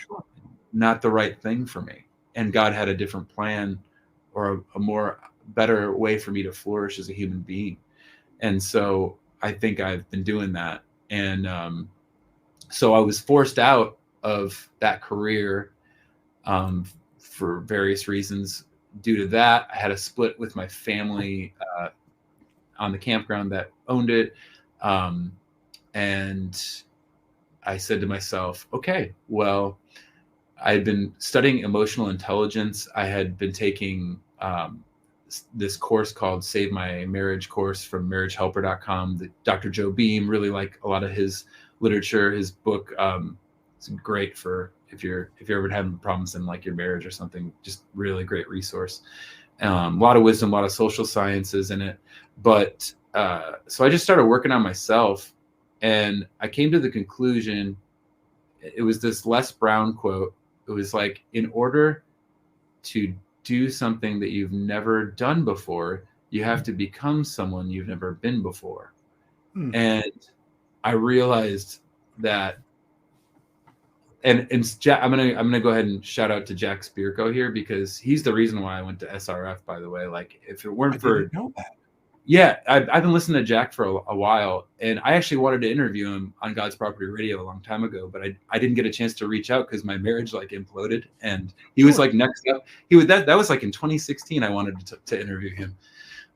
S7: not the right thing for me. And God had a different plan, or a better way for me to flourish as a human being. And so I think I've been doing that. And so I was forced out of that career for various reasons. Due to that, I had a split with my family on the campground that owned it. And I said to myself, okay, well, I had been studying emotional intelligence. I had been taking this course called Save My Marriage course from marriagehelper.com. Dr. Joe Beam, really like a lot of his literature, his book. It's great for if you're ever having problems in like your marriage or something, just really great resource. A lot of wisdom, a lot of social sciences in it. But so I just started working on myself, and I came to the conclusion, it was this Les Brown quote. It was like, in order to do something that you've never done before, you have to become someone you've never been before. And I realized that, and Jack, I'm gonna go ahead and shout out to Jack Spirko here, because he's the reason why I went to SRF, by the way. Like, if it weren't for,
S6: didn't know that.
S7: Yeah, I've been listening to Jack for a while, and I actually wanted to interview him on God's Property Radio a long time ago, but I didn't get a chance to reach out because my marriage like imploded, and he was like next up. That was like in 2016. I wanted to interview him,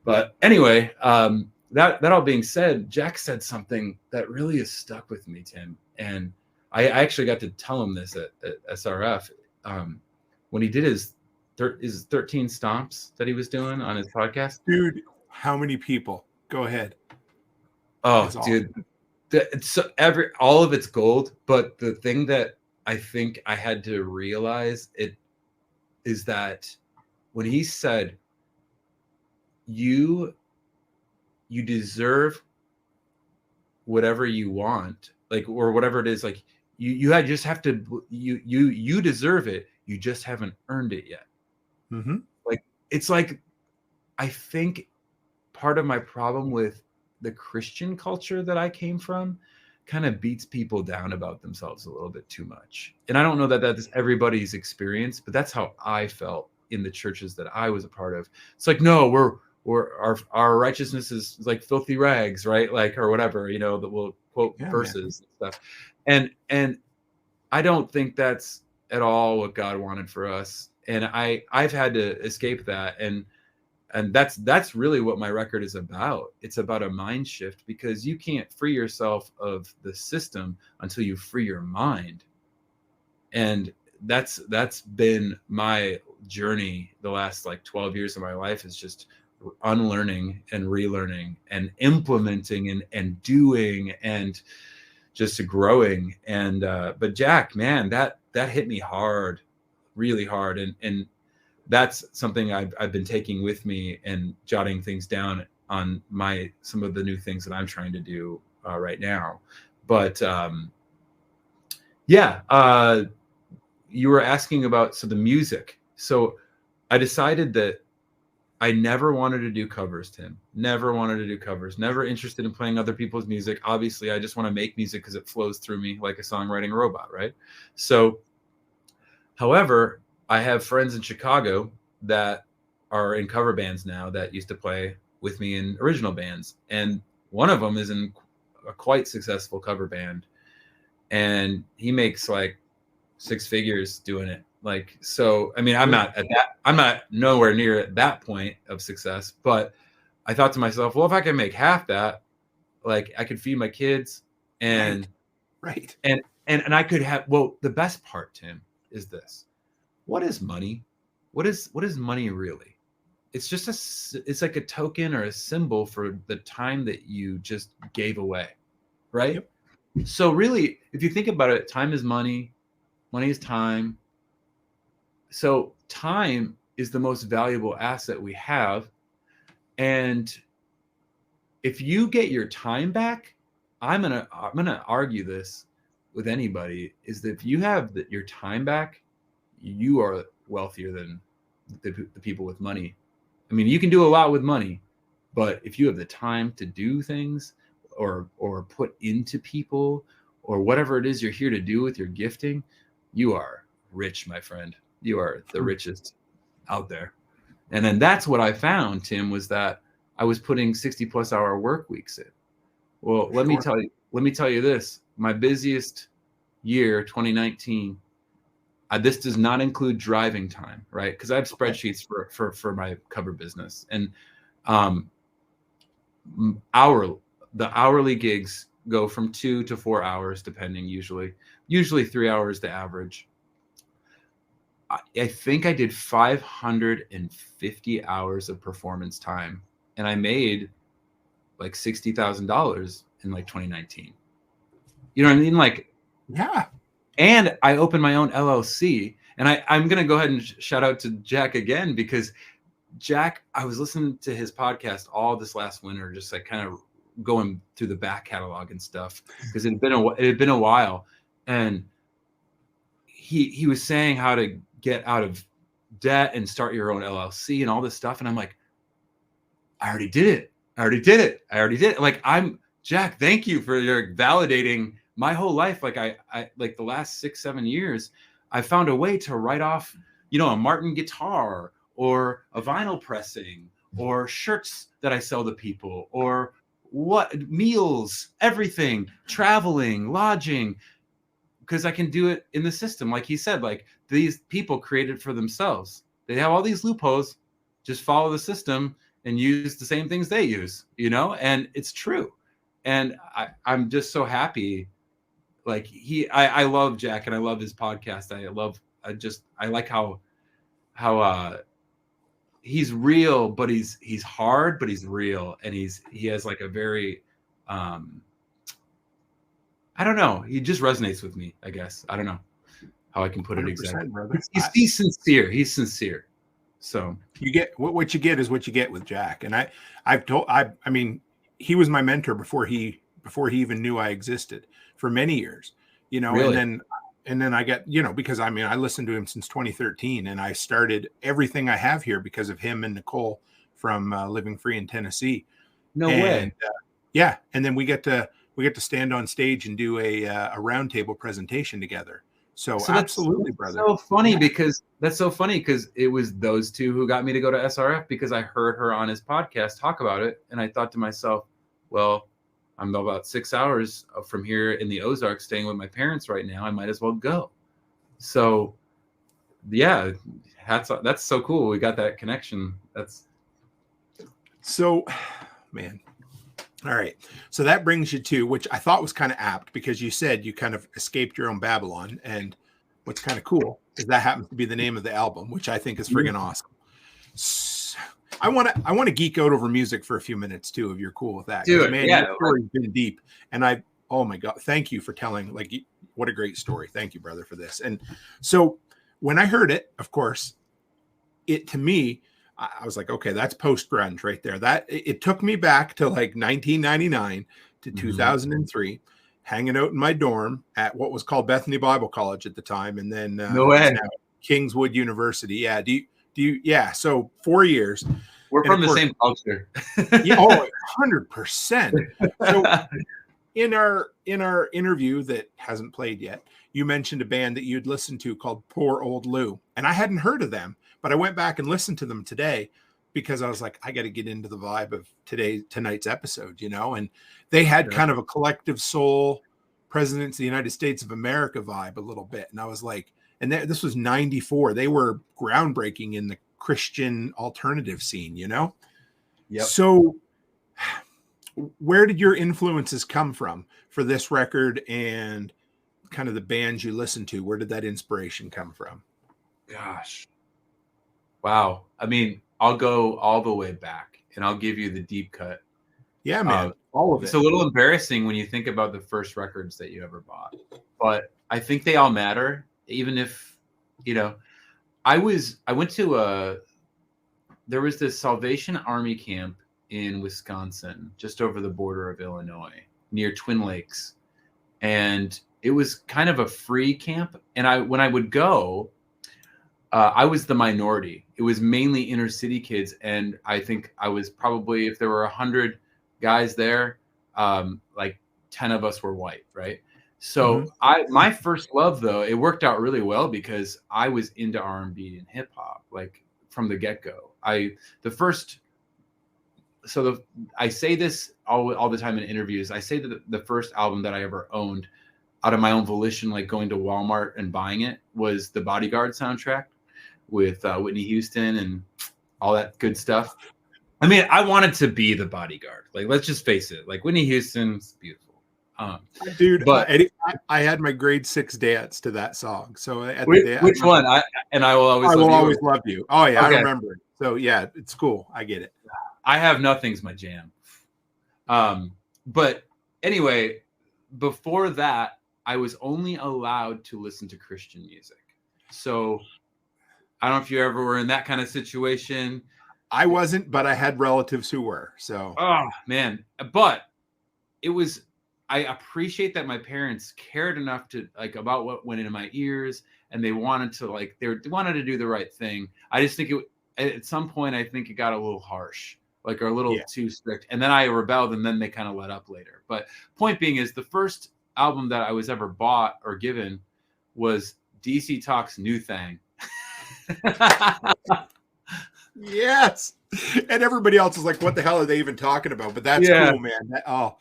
S7: but anyway, that all being said, Jack said something that really has stuck with me, Tim, and I actually got to tell him this at SRF when he did his 13 stomps that he was doing on his podcast.
S6: Dude, how many people? Go ahead.
S7: Oh, dude, all of it's gold. But the thing that I think I had to realize is that when he said, you deserve whatever you want, like, or whatever it is, like you just have to, you deserve it. You just haven't earned it yet.
S6: Mm-hmm.
S7: Like, it's like, I think part of my problem with the Christian culture that I came from kind of beats people down about themselves a little bit too much. And I don't know that that's everybody's experience, but that's how I felt in the churches that I was a part of. It's like, no, our righteousness is like filthy rags, right? Like, or whatever, that we'll quote verses and stuff. And I don't think that's at all what God wanted for us. And I've had to escape that. And that's really what my record is about. It's about a mind shift, because you can't free yourself of the system until you free your mind. And that's been my journey the last like 12 years of my life, is just unlearning and relearning and implementing and doing and just growing. And but Jack, man, that hit me hard, really hard. And that's something I've been taking with me and jotting things down on some of the new things that I'm trying to do right now. But Yeah. You were asking about the music. So I decided that I never wanted to do covers, Tim. Never wanted to do covers. Never interested in playing other people's music. Obviously, I just want to make music because it flows through me like a songwriting robot, right? So, however, I have friends in Chicago that are in cover bands now that used to play with me in original bands. And one of them is in a quite successful cover band. And he makes like 6 figures doing it. Like, so, I mean, I'm not nowhere near at that point of success, but I thought to myself, well, if I can make half that, like I could feed my kids and,
S6: right.
S7: And I could have, well, the best part, Tim, is this. What is money? What is money really? It's just it's like a token or a symbol for the time that you just gave away. Right.
S6: Yep.
S7: So really, if you think about it, time is money. Money is time. So time is the most valuable asset we have. And if you get your time back, I'm gonna argue this with anybody, is that if you have your time back, you are wealthier than the people with money. I mean, you can do a lot with money, but if you have the time to do things or put into people or whatever it is you're here to do with your gifting, you are rich, my friend. You are the richest out there. And then that's what I found, Tim, was that I was putting 60+ hour work weeks in. Well, let me tell you this. My busiest year, 2019, this does not include driving time, right? Because I have spreadsheets for my cover business. And the hourly gigs go from 2 to 4 hours, depending, usually 3 hours to average. I think I did 550 hours of performance time, and I made like $60,000 in like 2019. You know what I mean? Like,
S6: yeah.
S7: And I opened my own LLC, and I'm going to go ahead and shout out to Jack again, because Jack, I was listening to his podcast all this last winter, just like kind of going through the back catalog and stuff, because it had been a while, and he was saying how to get out of debt and start your own LLC and all this stuff. And I'm like, I already did it. Like, Jack, thank you for your validating my whole life. Like I like the last 6-7 years, I found a way to write off, a Martin guitar or a vinyl pressing or shirts that I sell to people or meals, everything, traveling, lodging, because I can do it in the system. Like he said, like these people created for themselves. They have all these loopholes, just follow the system and use the same things they use, and it's true. And I'm just so happy. Like I love Jack and I love his podcast. I like how he's real, but he's hard, but he's real. And he has like a very, I don't know. He just resonates with me, I guess. I don't know how I can put it exactly.
S6: Brother.
S7: He's sincere. He's sincere. So
S6: you get what you get is what you get with Jack. And I mean, he was my mentor before he even knew I existed for many years, really? and then I got, because I listened to him since 2013, and I started everything I have here because of him and Nicole from Living Free in Tennessee.
S7: No way.
S6: Yeah. And then we get to stand on stage and do a roundtable presentation together. So absolutely, brother.
S7: So funny because it was those two who got me to go to SRF, because I heard her on his podcast talk about it. And I thought to myself, well, I'm about 6 hours from here in the Ozarks staying with my parents right now. I might as well go. So yeah, that's so cool. We got that connection.
S6: So, man. All right. So that brings you to, which I thought was kind of apt, because you said you kind of escaped your own Babylon. And what's kind of cool is that happens to be the name of the album, which I think is friggin' awesome. So I want to geek out over music for a few minutes too, if you're cool with that.
S7: Dude,
S6: man,
S7: yeah.
S6: Your story's been deep. And oh my God, thank you for telling, like, what a great story. Thank you, brother, for this. And so when I heard it, of course, to me, I was like, okay, that's post grunge right there. That it took me back to like 1999 to 2003. hanging out in my dorm at what was called Bethany Bible College at the time, and then
S7: No way.
S6: now Kingswood University. Yeah. Do you? Yeah. So 4 years.
S7: We're from the same culture.
S6: Yeah, oh, 100%. So in our interview that hasn't played yet, you mentioned a band that you'd listened to called Poor Old Lou, and I hadn't heard of them, but I went back and listened to them today because I was like, I got to get into the vibe of tonight's episode, and they had kind of a collective soul Presidents of the United States of America vibe a little bit. And I was like, and this was 94. They were groundbreaking in the Christian alternative scene, Yep. So where did your influences come from for this record and kind of the bands you listen to? Where did that inspiration come from?
S7: Gosh. Wow. I mean, I'll go all the way back and I'll give you the deep cut.
S6: Yeah, man. All of it.
S7: It's a little embarrassing when you think about the first records that you ever bought, but I think they all matter. Even if, I went to there was this Salvation Army camp in Wisconsin, just over the border of Illinois, near Twin Lakes. And it was kind of a free camp. And when I would go, I was the minority. It was mainly inner city kids. And I think I was probably, if there were 100 guys there, like 10 of us were white, right? So my first love, though, it worked out really well because I was into R&B and hip hop, like from the get-go. I say this all the time in interviews. I say that the first album that I ever owned out of my own volition, like going to Walmart and buying it, was the Bodyguard soundtrack with Whitney Houston and all that good stuff. I mean, I wanted to be the bodyguard. Like, let's just face it. Like, Whitney Houston's beautiful.
S6: Dude,
S7: but
S6: I had my grade 6 dance to that song. So
S7: which one? I will always
S6: love you. Oh yeah,
S7: okay.
S6: I remember it. So yeah, it's cool. I get it.
S7: I Have Nothing's my jam. But anyway, before that, I was only allowed to listen to Christian music. So I don't know if you ever were in that kind of situation.
S6: I wasn't, but I had relatives who were. So
S7: oh man, but it was. I appreciate that my parents cared enough to like about what went into my ears, and they wanted to do the right thing. I just think at some point I think it got a little harsh, like or a little too strict, and then I rebelled, and then they kind of let up later. But point being is the first album that I was ever bought or given was DC Talk's New Thing.
S6: Yes, and everybody else is like, "What the hell are they even talking about?" But that's cool, man.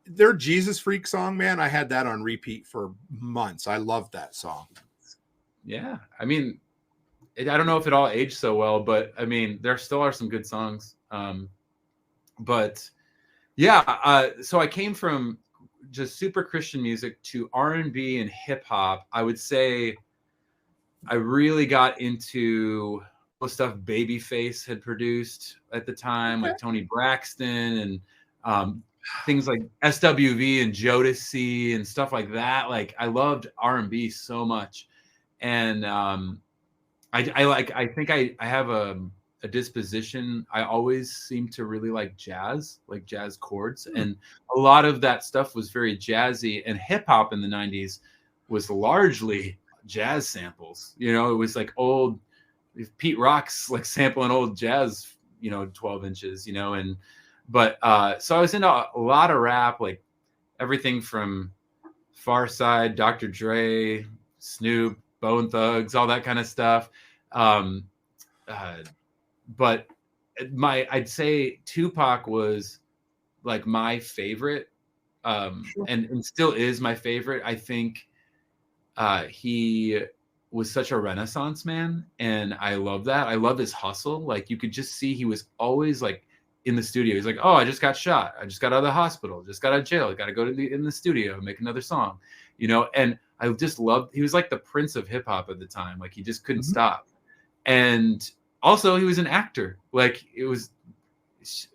S6: Their Jesus Freak song, man, I had that on repeat for months. I loved that song.
S7: Yeah. I mean, I don't know if it all aged so well, but I mean, there still are some good songs. But yeah, so I came from just super Christian music to R&B and hip hop. I would say I really got into the stuff Babyface had produced at the time, like Tony Braxton and things like SWV and Jodeci and stuff like that. Like I loved R&B so much, and I think I have a disposition. I always seem to really like jazz chords, and a lot of that stuff was very jazzy. And hip hop in the 90s was largely jazz samples. It was like old Pete Rock's like sampling old jazz, 12 inches, and. But so I was into a lot of rap, like everything from Pharcyde, Dr. Dre, Snoop, Bone Thugs, all that kind of stuff. But I'd say Tupac was like my favorite, and still is my favorite. I think he was such a Renaissance man, and I love that. I love his hustle. Like you could just see he was always like in the studio. He's like, oh, I just got shot. I just got out of the hospital. Just got out of jail. Got to go in the studio and make another song, and I just loved, he was like the Prince of hip hop at the time. Like he just couldn't stop. And also he was an actor. Like it was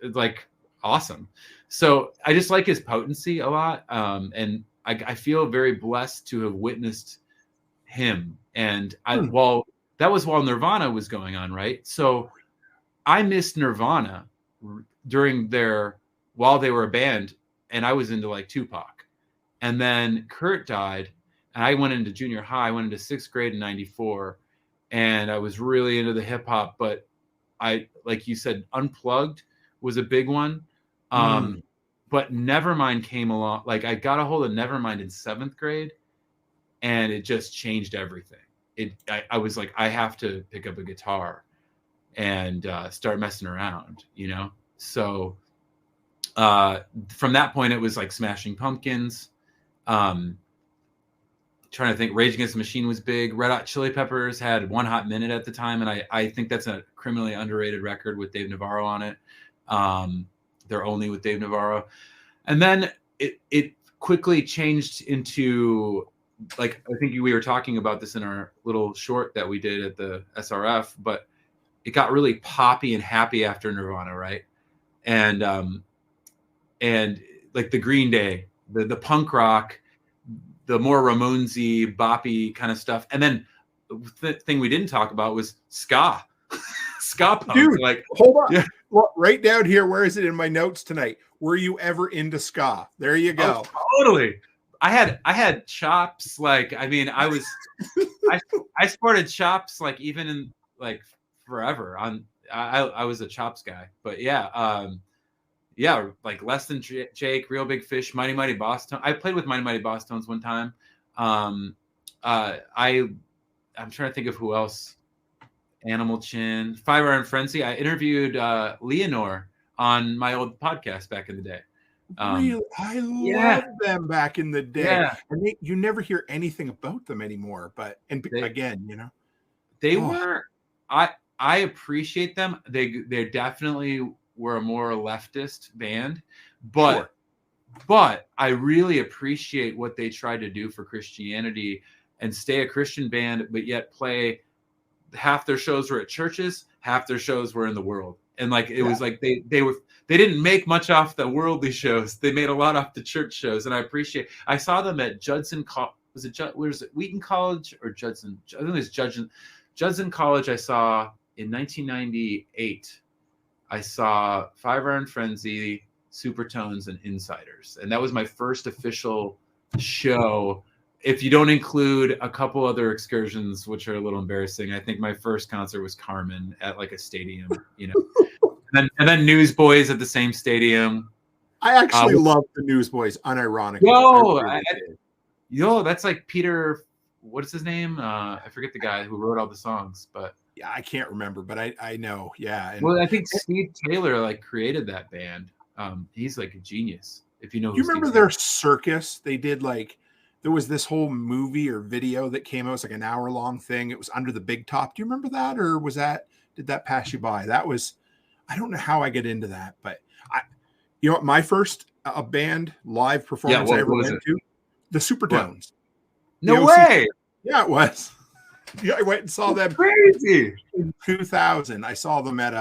S7: like awesome. So I just like his potency a lot. And I feel very blessed to have witnessed him. And while Nirvana was going on, right? So I missed Nirvana while they were a band, and I was into like Tupac, And then Kurt died, and I went into junior high. I went into 6th grade in 94, and I was really into the hip hop. But I, like you said, Unplugged was a big one. But Nevermind came along. Like, I got a hold of Nevermind in 7th grade, and it just changed everything. I was like, I have to pick up a guitar and start messing around, you know? So from that point, it was like Smashing Pumpkins. Trying to think, Rage Against the Machine was big. Red Hot Chili Peppers had One Hot Minute at the time, and I think that's a criminally underrated record with Dave Navarro on it. They're only with Dave Navarro. And then it quickly changed into, like, I think we were talking about this in our little short that we did at the SRF, but it got really poppy and happy after Nirvana, right? And like the Green Day, the punk rock, the more Ramonesy, boppy kind of stuff. And then the thing we didn't talk about was ska. Ska punk.
S6: Dude,
S7: like,
S6: hold on.
S7: Yeah.
S6: Well, right down here, where is it in my notes tonight? Were you ever into ska? There you go.
S7: Oh, totally. I had chops. Like, I mean, I sported chops, like, even in, like, forever. I was a chops guy. But yeah, like Less Than Jake, Real Big Fish, Mighty Mighty Boss Tones. I played with Mighty Mighty Boss Tones one time. I'm trying to think of who else. Animal Chin, 5 Hour and Frenzy. I interviewed Leonore on my old podcast back in the day.
S6: Really? I loved them back in the day.
S7: Yeah.
S6: And you never hear anything about them anymore. But again, you know,
S7: they were. I appreciate them. They definitely were a more leftist band, but I really appreciate what they tried to do for Christianity and stay a Christian band, but yet play. Half their shows were at churches, half their shows were in the world. And like, it was like they didn't make much off the worldly shows. They made a lot off the church shows. And I saw them at Judson Wheaton College or Judson? I think it was Judson College. I saw in 1998. I saw 5 Hour and Frenzy, Supertones, and Insiders. And that was my first official show. If you don't include a couple other excursions, which are a little embarrassing, I think my first concert was Carmen at like a stadium, you know, and then Newsboys at the same stadium.
S6: I actually love the Newsboys, unironically.
S7: That's like Peter. What is his name? I forget the guy who wrote all the songs, but
S6: yeah, I can't remember, but I know. Yeah. And
S7: well, I think Steve Taylor like created that band. He's like a genius. If you know,
S6: do you remember their circus? They did like. There was this whole movie or video that came out. It was like an hour-long thing. It was Under the Big Top. Do you remember that, or did that pass you by? That was, I don't know how I get into that, but you know what? My first band live performance I ever went to, the Supertones.
S7: No way.
S6: Yeah, it was. Yeah, I went and saw them.
S7: Crazy.
S6: In 2000. I saw them at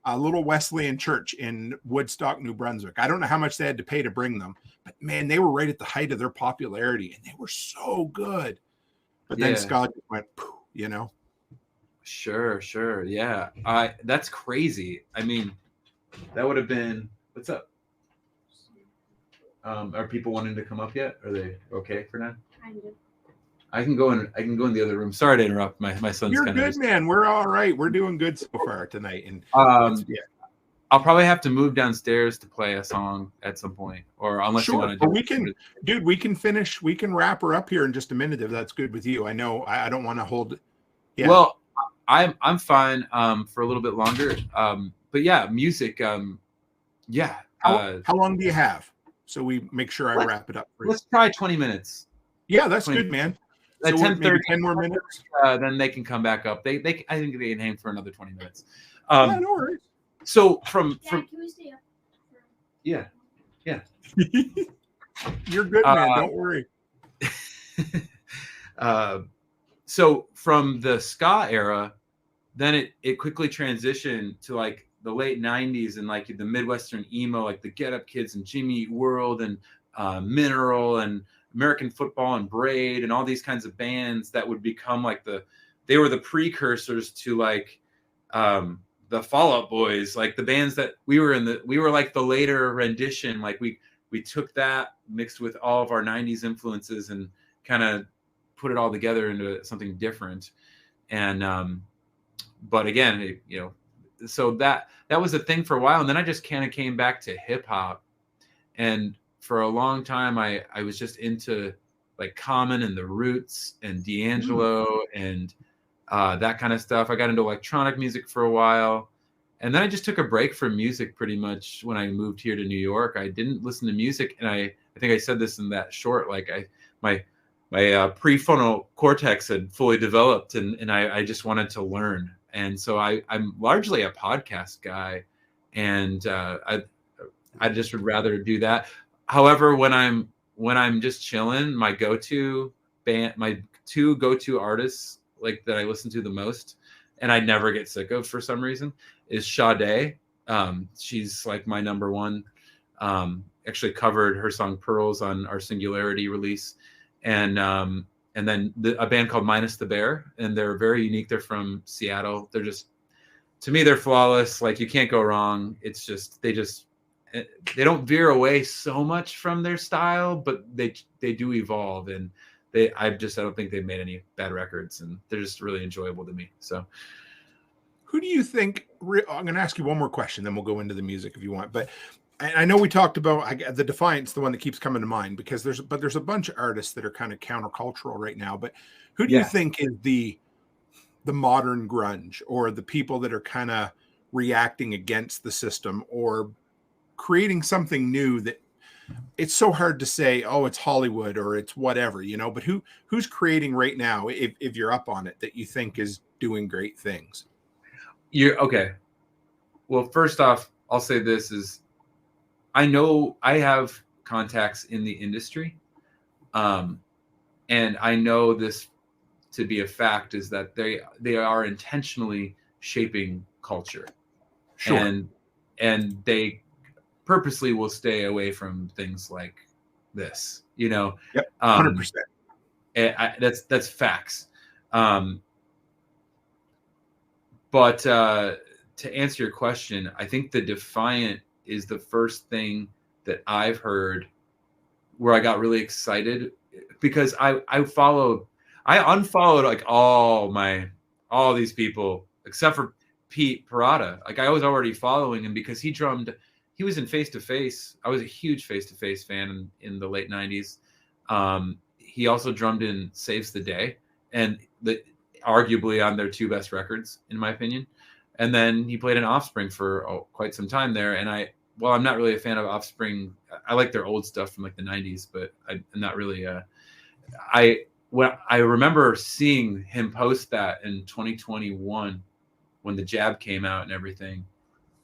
S6: a little Wesleyan church in Woodstock, New Brunswick. I don't know how much they had to pay to bring them. But man, they were right at the height of their popularity, and they were so good. But then Scott went, you know.
S7: Sure, yeah. That's crazy. I mean, that would have been. What's up? Are people wanting to come up yet? Are they okay for now?
S8: Kind of.
S7: I can go in the other room. Sorry to interrupt. My son's.
S6: You're good, man. We're all right. We're doing good so far tonight, and
S7: I'll probably have to move downstairs to play a song at some point, or unless you want to.
S6: We can finish. We can wrap her up here in just a minute if that's good with you. I know I don't want to hold. Yeah.
S7: Well, I'm fine for a little bit longer. But yeah, music. Yeah.
S6: How long do you have? So we make sure I wrap it up.
S7: Let's try 20 minutes.
S6: Yeah, that's good, man.
S7: At 10:30,
S6: 10 more minutes.
S7: Then they can come back up. I think they can hang for another 20 minutes.
S6: Yeah, no worries.
S7: So from
S8: can we stay up?
S7: Yeah.
S6: You're good, man. Don't worry.
S7: So from the ska era, then it quickly transitioned to like the late 90s and like the Midwestern emo, like the Get Up Kids and Jimmy Eat World and Mineral and American Football and Braid and all these kinds of bands that would become like they were the precursors to like the Fall Out Boys, like the bands that we were like the later rendition, like we took that mixed with all of our 90s influences and kind of put it all together into something different. And but again, so that was a thing for a while, and then I just kind of came back to hip hop. And for a long time I was just into like Common and the Roots and D'Angelo and that kind of stuff. I got into electronic music for a while, and then I just took a break from music pretty much when I moved here to New York. I didn't listen to music, and I think I said this in that short, like my prefrontal cortex had fully developed, and I just wanted to learn. And so I'm largely a podcast guy, and I just would rather do that. However, when I'm just chilling, my go-to band, my two go-to artists like that I listen to the most, and I never get sick of for some reason, is Sade. She's like my number one. Actually covered her song Pearls on our Singularity release. And then a band called Minus the Bear, and they're very unique. They're from Seattle. They're just, to me, they're flawless. Like, you can't go wrong. It's just they don't veer away so much from their style, but they do evolve, and I don't think they've made any bad records, and they're just really enjoyable to me. So,
S6: who do you think? I'm going to ask you one more question, then we'll go into the music if you want. But I know we talked about the Defiance, the one that keeps coming to mind, because there's a bunch of artists that are kind of countercultural right now. But who do you think is the modern grunge, or the people that are kind of reacting against the system or creating something new that it's so hard to say, oh, it's Hollywood or it's whatever, but who's creating right now, if you're up on it, that you think is doing great things?
S7: You're okay. Well, first off, I'll say this is, I know I have contacts in the industry, and I know this to be a fact, is that they are intentionally shaping culture. Sure. And they purposely will stay away from things like this, Yep,
S6: 100%.
S7: That's facts. But to answer your question, I think the Defiant is the first thing that I've heard where I got really excited, because I unfollowed like all these people except for Pete Parada. Like, I was already following him because he was in Face to Face. I was a huge Face to Face fan in the late 90s. He also drummed in Saves the Day, and arguably on their two best records, in my opinion. And then he played in Offspring for quite some time there. And I'm not really a fan of Offspring. I like their old stuff from like the 90s, but I'm not really. I remember seeing him post that in 2021 when The Jab came out and everything,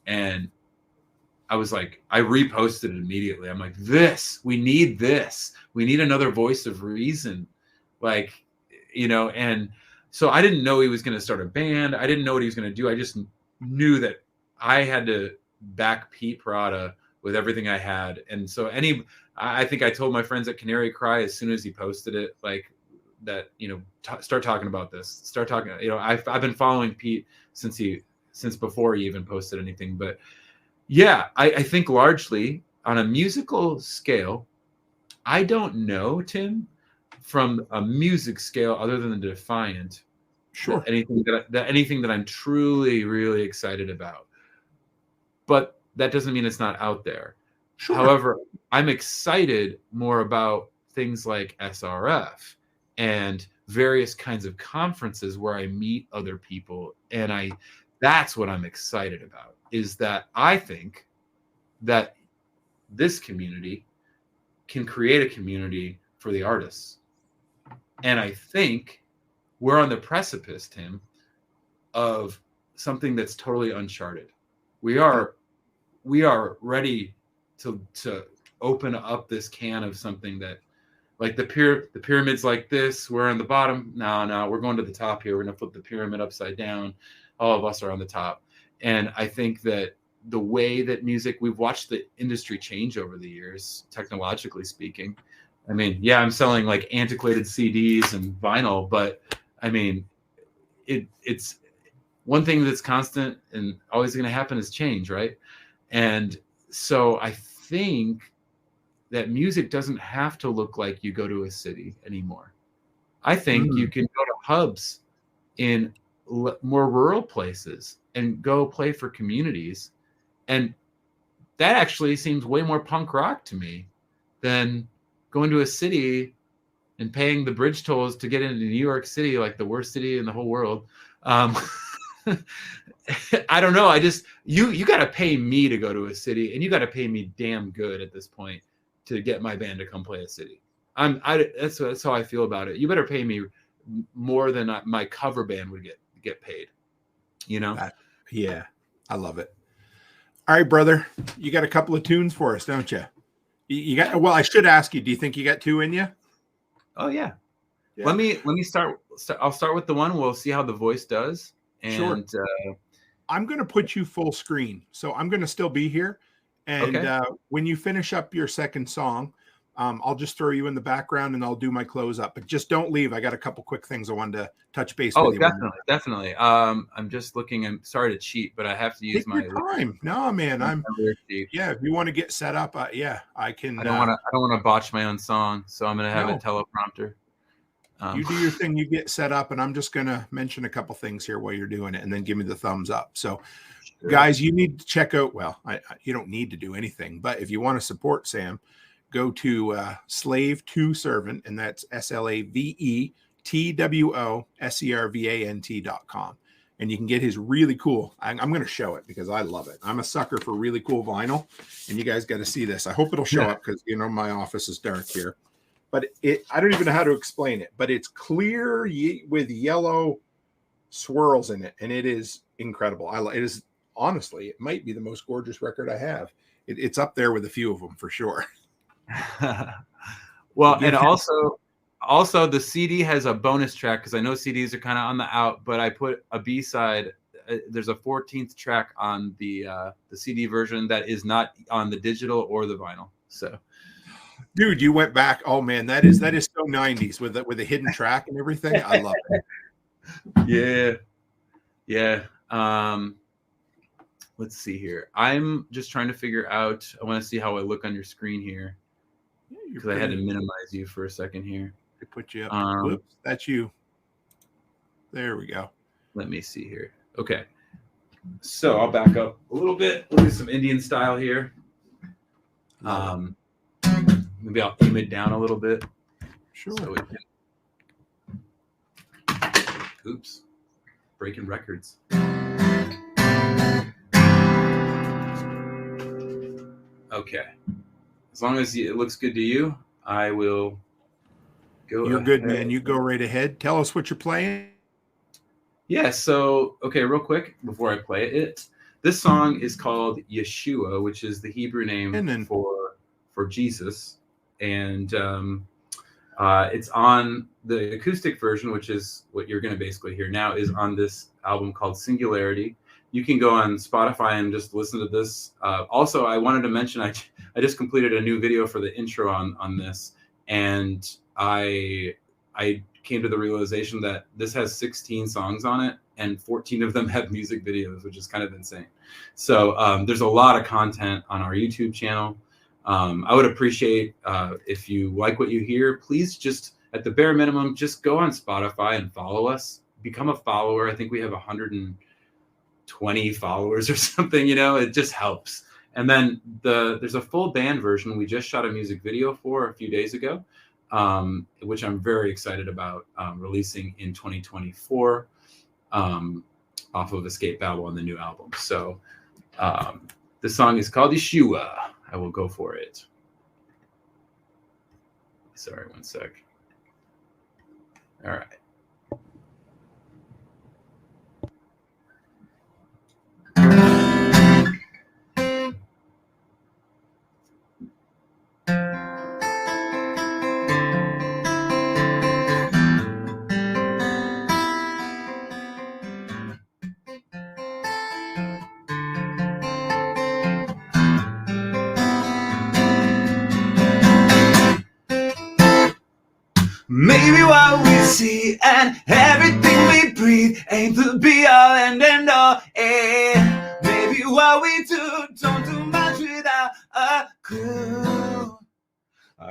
S7: and I was like, I reposted it immediately. I'm like, we need this. We need another voice of reason, like, and so I didn't know he was going to start a band. I didn't know what he was going to do. I just knew that I had to back Pete Parada with everything I had. And so I think I told my friends at Canary Cry as soon as he posted it, like, that, start talking about this, start talking, I've been following Pete since before he even posted anything. But yeah, I think largely on a musical scale, I don't know, Tim, from a music scale other than the Defiant,
S6: sure,
S7: anything that I'm truly really excited about. But that doesn't mean it's not out there. Sure. However, I'm excited more about things like SRF and various kinds of conferences where I meet other people, and that's what I'm excited about, is that I think that this community can create a community for the artists. And I think we're on the precipice, Tim, of something that's totally uncharted. We are ready to open up this can of something that, like the pyramid's like this, we're on the bottom. No, we're going to the top here. We're going to flip the pyramid upside down. All of us are on the top. And I think that the way that music, we've watched the industry change over the years, technologically speaking. I mean, yeah, I'm selling like antiquated CDs and vinyl, but I mean, it's one thing that's constant and always going to happen is change, right? And so I think that music doesn't have to look like you go to a city anymore. I think you can go to hubs in more rural places and go play for communities. And that actually seems way more punk rock to me than going to a city and paying the bridge tolls to get into New York City, like the worst city in the whole world. I don't know. You got to pay me to go to a city, and you got to pay me damn good at this point to get my band to come play a city. That's how I feel about it. You better pay me more than my cover band would get paid. You know?
S6: Yeah, I love it. All right, brother, you got a couple of tunes for us, don't you? You got. Well, I should ask you. Do you think you got two in you?
S7: Oh yeah. Let me start. I'll start with the one. We'll see how the voice does. And
S6: sure. I'm going to put you full screen, so I'm going to still be here. And when you finish up your second song, I'll just throw you in the background and I'll do my close up. But just don't leave. I got a couple quick things I wanted to touch base with you.
S7: Oh, definitely. I'm just looking. I'm sorry to cheat, but I have to use
S6: Take your time. No, man. If you want to get set up, I can.
S7: I don't want to botch my own song, so I'm going to have a teleprompter.
S6: You do your thing, you get set up, and I'm just going to mention a couple things here while you're doing it, and then give me the thumbs up. So, guys, you need to check out, you don't need to do anything, but if you want to support Sam, go to Slave to Servant, and that's SlaveTwoservant.com. And you can get his really cool, I'm going to show it because I love it. I'm a sucker for really cool vinyl, and you guys got to see this. I hope it'll show up because, my office is dark here. But I don't even know how to explain it, but it's clear with yellow swirls in it, and it is incredible. It is, honestly, it might be the most gorgeous record I have. It's up there with a few of them for sure.
S7: Well, and also the CD has a bonus track because I know CDs are kind of on the out, but I put a B-side. There's a 14th track on the CD version that is not on the digital or the vinyl. So.
S6: Dude, you went back. Oh man, that is so 90s with the hidden track and everything. I love
S7: it. Yeah. Let's see here. I'm just trying to figure out. I want to see how I look on your screen here because I had to minimize you for a second here.
S6: To put you up. Whoops, that's you. There we go.
S7: Let me see here. Okay, so I'll back up a little bit. We'll do some Indian style here. Maybe I'll aim it down a little bit.
S6: Sure.
S7: So oops. Breaking records. Okay. As long as it looks good to you, I will go.
S6: You're good, man. You go right ahead. Tell us what you're playing.
S7: Yeah. So, okay, real quick before I play it, this song is called Yeshua, which is the Hebrew name for Jesus. And it's on the acoustic version, which is what you're going to basically hear now, is on this album called Singularity. You can go on Spotify and just listen to this. Also, I wanted to mention I just completed a new video for the intro on this, and I came to the realization that this has 16 songs on it, and 14 of them have music videos, which is kind of insane. So there's a lot of content on our YouTube channel. I would appreciate if you like what you hear, please just at the bare minimum, just go on Spotify and follow us, become a follower. I think we have 120 followers or something, it just helps. And then there's a full band version we just shot a music video for a few days ago, which I'm very excited about releasing in 2024 off of Escape Babel on the new album. So the song is called Yeshua. I will go for it. Sorry, one sec. All right.
S8: Maybe what we see and everything we breathe ain't the be all and end all. Maybe what we do don't do much without a clue.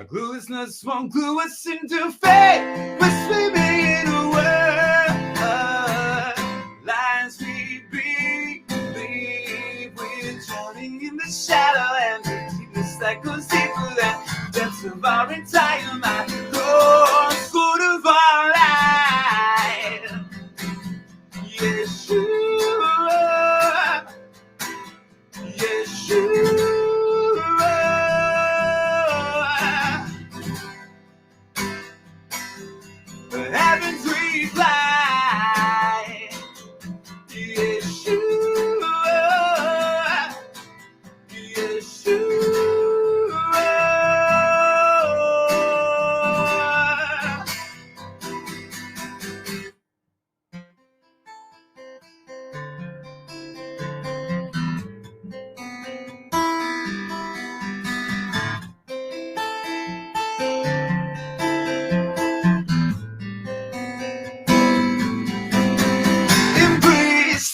S8: Cluelessness won't glue us into fate. We're swimming in a world. Lies we believe. We're drowning in the shadow and the deepness that goes deeper than depths of our entire mind. Cross good of our life. Yeshua, Yeshua. Heaven's reply, Yeshua, Yeshua.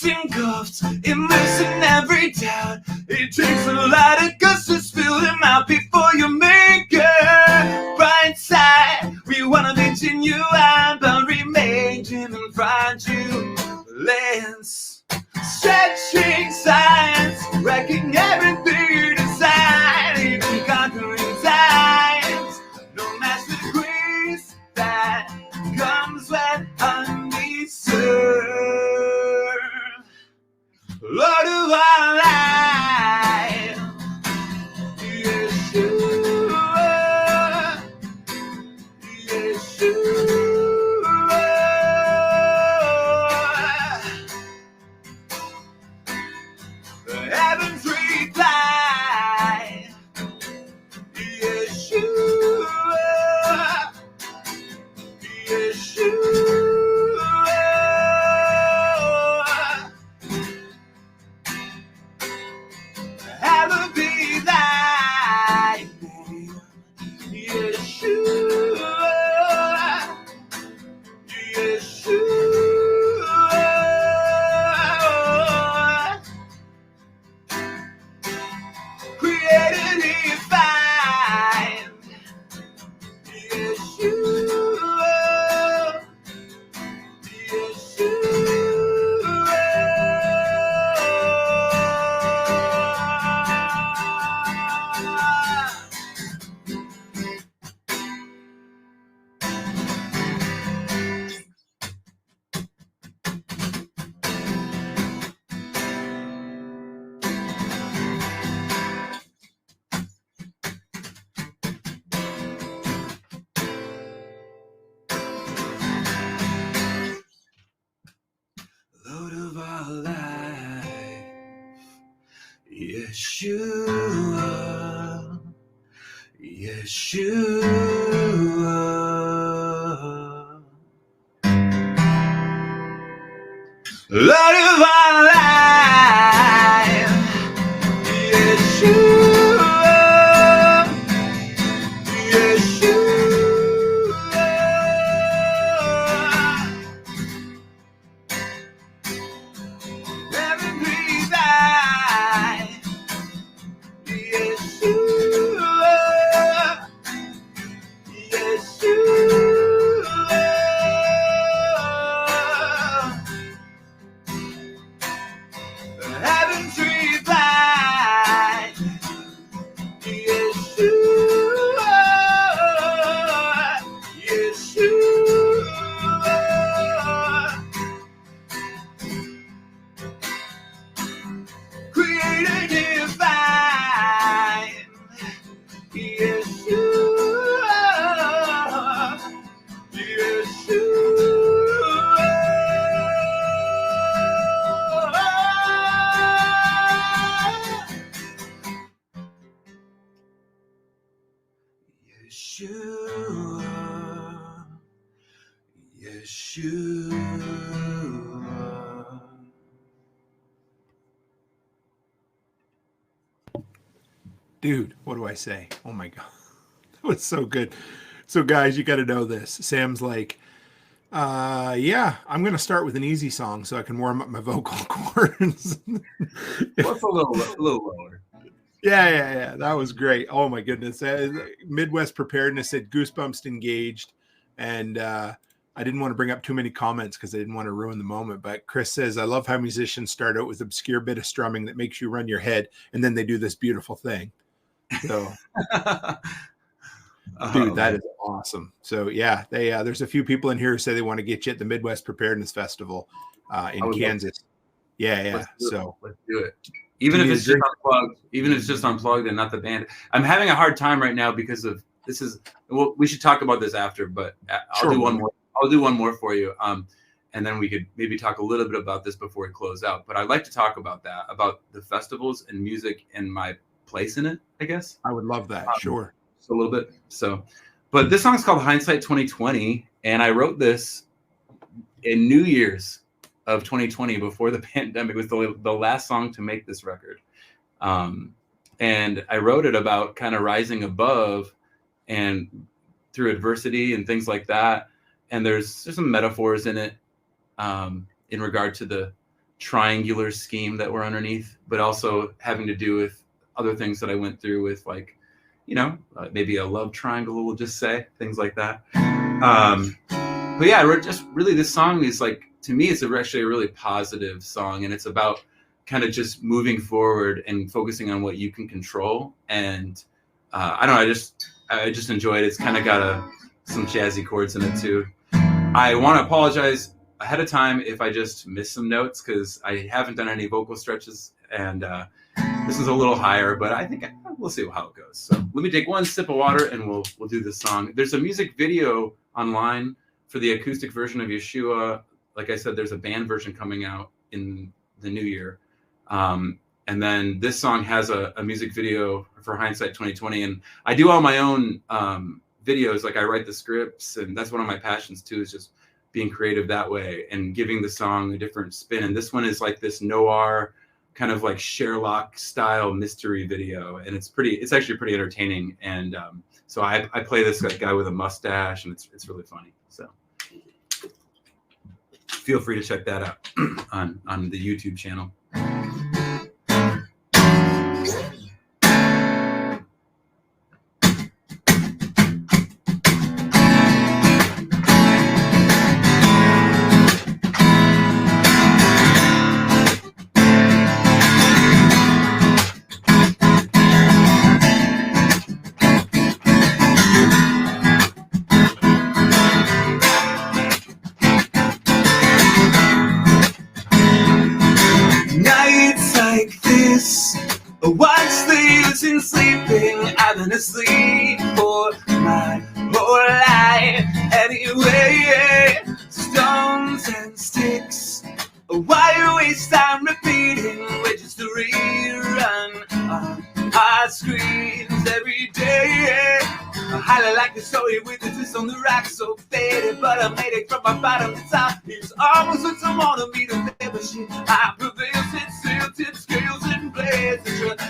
S8: Engulfed, immersed in every doubt. It takes a lot of guts to spill them out before you make it. Right side, we wanna be genuine, but remain in fragile lens. Stretching signs, wrecking everything you design, even conquering times. No match the grace that comes when undeserved. Lord of our life, Yeshua, Yeshua. The heavens reply, Yeshua, Yeshua. Hallowed be thy name, Yeshua, Yeshua. Created divine, Yeshua, Lord of our life, Yeshua, Yeshua. Lord of our life, Yeshua, Yeshua. Heaven breathe thy, Yeshua, Yeshua. Heaven's reply, Yeshua, Yeshua. Created divine, Yeshua, Yeshua, Yeshua.
S6: Dude, what do I say? Oh my God. That was so good. So guys, you got to know this. Sam's like, yeah, I'm going to start with an easy song so I can warm up my vocal cords.
S7: What's a little lower?
S6: Yeah. That was great. Oh my goodness. Midwest Preparedness said goosebumps engaged. And I didn't want to bring up too many comments because I didn't want to ruin the moment. But Chris says, I love how musicians start out with obscure bit of strumming that makes you run your head. And then they do this beautiful thing. So, dude, that is awesome. So yeah, they there's a few people in here who say they want to get you at the Midwest Preparedness Festival in Kansas. Yeah. So
S7: let's do it. Even if it's just unplugged, and not the band. I'm having a hard time right now because of this is. Well, we should talk about this after, but I'll do one more. I'll do one more for you. And then we could maybe talk a little bit about this before we close out. But I'd like to talk about that, about the festivals and music and my place in it, I guess.
S6: I would love that. Sure.
S7: Just a little bit. So, but this song's called Hindsight 2020. And I wrote this in New Year's of 2020 before the pandemic. It was the last song to make this record. And I wrote it about kind of rising above and through adversity and things like that. And there's some metaphors in it in regard to the triangular scheme that we're underneath, but also having to do with other things that I went through with, like, maybe a love triangle, we'll just say, things like that. But yeah, this song is like, to me, it's actually a really positive song, and it's about kind of just moving forward and focusing on what you can control. And I don't know, I just enjoy it. It's kind of got some jazzy chords in it too. I want to apologize ahead of time if I just missed some notes, because I haven't done any vocal stretches, and this is a little higher, but I think we'll see how it goes. So let me take one sip of water and we'll do this song. There's a music video online for the acoustic version of Yeshua. Like I said, there's a band version coming out in the new year. And then this song has a music video for Hindsight 2020. And I do all my own videos. Like, I write the scripts, and that's one of my passions too, is just being creative that way and giving the song a different spin. And this one is like this noir, kind of like Sherlock style mystery video. And it's actually pretty entertaining. And so I play this guy with a mustache, and it's really funny. So feel free to check that out on the YouTube channel.
S8: Asleep for my whole life. Anyway, stones and sticks. Why you waste time repeating? We're just a rerun on our screens every day. I highly like the story with the twist on the rock, so faded, but I made it from my bottom to top. It's almost what someone wanted me to play, but shit, I prevail, sit still, tip scales and blades.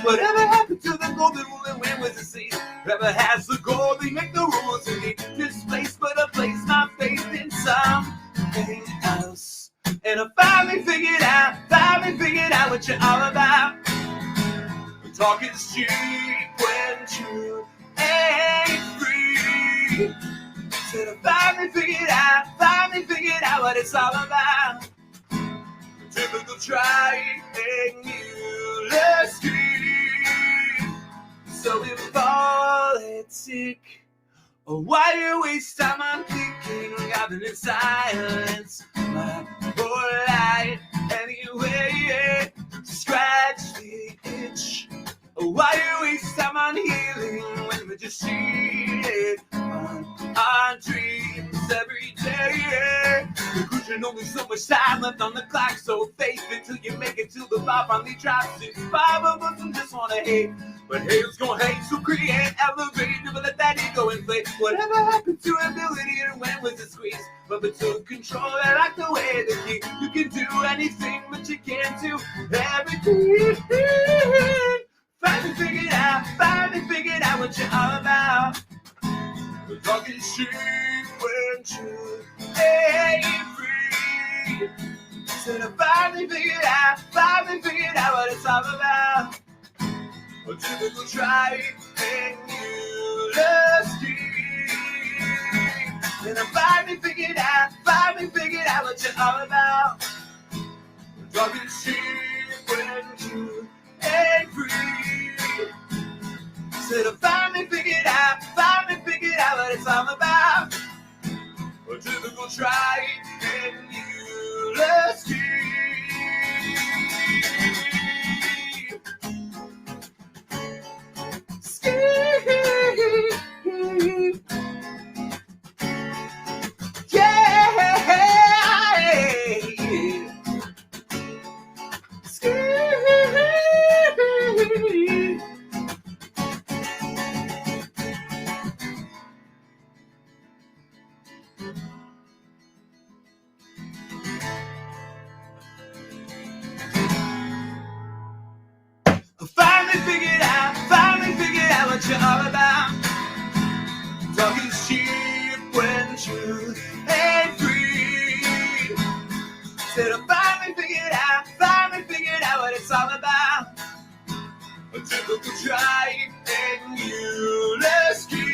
S8: Whatever happened to the golden rule and when was the sea? Whoever has the goal, they make the rules, and they displace, but I place my faith in something else. And I finally figured out what you're all about. Talk is cheap when truth ain't free. Said I finally figured out what it's all about. Typical triangular scheme. So if politic, why you waste time on thinking? I've been in silence my whole life. Anyway, scratch the itch. Why you waste time on healing when we're just cheated on our dreams every day? Because you know there's so much time left on the clock, so face it till you make it to the bar. Finally drops it. 5 of us and just wanna hate, but haters gonna hate, so create, elevate, never let that ego inflate. Whatever happened to ability and when was it squeezed? But took control, I like the way that you can do anything, but you can't do everything. Finally figured out what you're all about. The talk is cheap when truth ain't free. Said I finally figured out what it's all about. a typical trying Ulysses. And I finally figured out what you're all about. Talking shit when you ain't free. Said I finally figured out what it's all about. A typical trying Ulysses. Finally figured out what you're all about. Talking shit when truth ain't free. Said I finally figured out what it's all about. A typical trying Ulysses.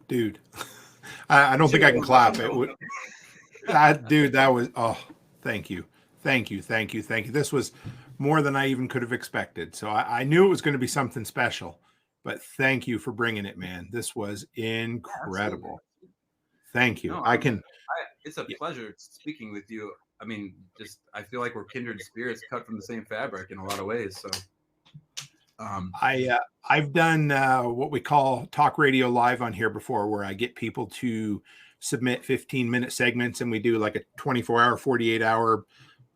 S6: Dude, I don't think I can clap. It would, dude, that was, oh, thank you. This was more than I even could have expected. So I knew it was going to be something special, but thank you for bringing it, man. This was incredible. Thank you.
S7: No, it's a pleasure speaking with you. I mean, I feel like we're kindred spirits cut from the same fabric in a lot of ways. So
S6: I've done what we call talk radio live on here before, where I get people to submit 15-minute segments and we do like a 24-hour, 48-hour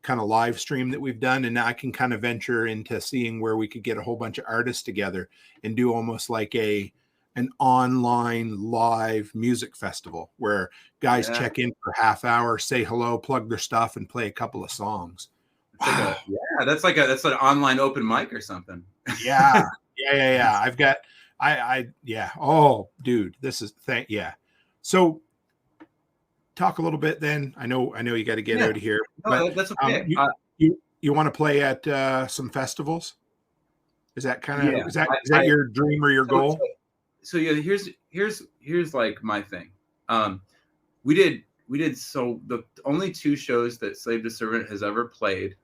S6: kind of live stream that we've done. And now I can kind of venture into seeing where we could get a whole bunch of artists together and do almost like an online live music festival where guys check in for half hour, say hello, plug their stuff, and play a couple of songs.
S7: Wow. That's an online open mic or something.
S6: Yeah. I've got, Oh, dude, this is So talk a little bit then. I know you got to get out of here.
S7: No, that's okay.
S6: You want to play at some festivals? Is that kind of, is that your dream or your goal?
S7: So here's like my thing. We did so the only two shows that Slave to Servant has ever played.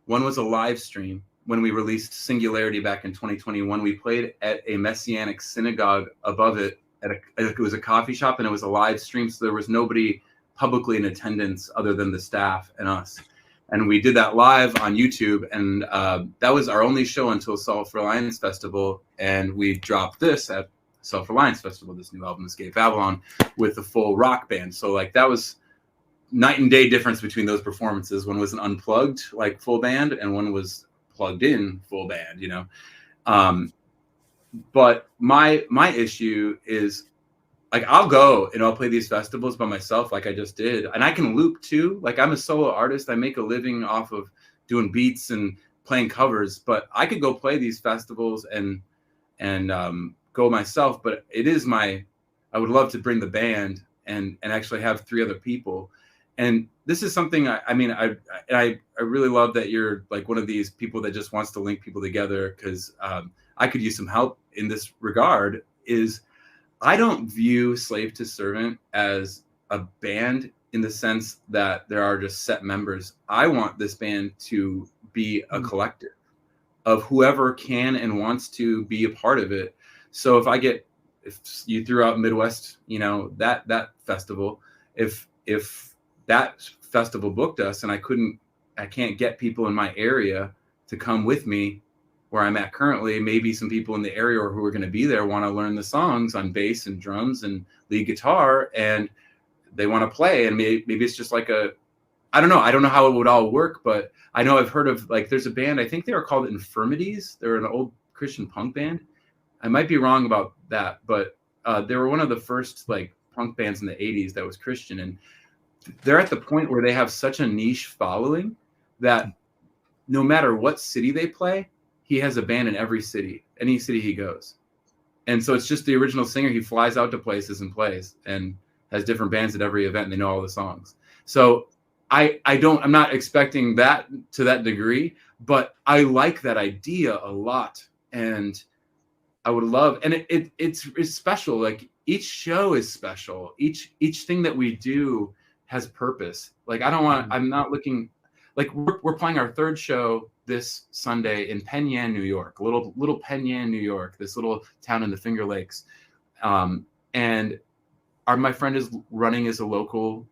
S7: One was a live stream when we released Singularity back in 2021. We played at a Messianic synagogue above it. It was a coffee shop, and it was a live stream, so there was nobody publicly in attendance other than the staff and us. And we did that live on YouTube, and that was our only show until Self-Reliance Festival, and we dropped this at Self-Reliance Festival, this new album, Escape Babylon, with the full rock band. So like that was night and day difference between those performances. One was an unplugged, like full band, and one was plugged in full band, you know. But my issue is, like, I'll go and I'll play these festivals by myself, like I just did, and I can loop too. Like, I'm a solo artist. I make a living off of doing beats and playing covers. But I could go play these festivals and go myself. But it is I would love to bring the band and actually have 3 other people. And this is something I really love that you're like one of these people that just wants to link people together, because I could use some help in this regard. Is I don't view Slave to Servant as a band in the sense that there are just set members. I want this band to be a collective of whoever can and wants to be a part of it. So if you threw out Midwest, you know, that festival, if that festival booked us and I can't get people in my area to come with me where I'm at currently, maybe some people in the area or who are going to be there want to learn the songs on bass and drums and lead guitar, and they want to play. And maybe it's just like I don't know how it would all work, but I know I've heard of, like, there's a band, I think they are called Infirmities. They're an old Christian punk band. I might be wrong about that, but they were one of the first like punk bands in the 80s that was Christian, and they're at the point where they have such a niche following that no matter what city they play, he has a band in every city, any city he goes. And so it's just the original singer. He flies out to places and plays and has different bands at every event, and they know all the songs. So I'm not expecting that to that degree, but I like that idea a lot. And I would love, and it's special. Like each show is special. Each thing that we do has purpose. Like I'm not looking, like we're playing our third show this Sunday in Penn Yan, New York, little Penn Yan, New York, this little town in the Finger Lakes. And my friend is running as a local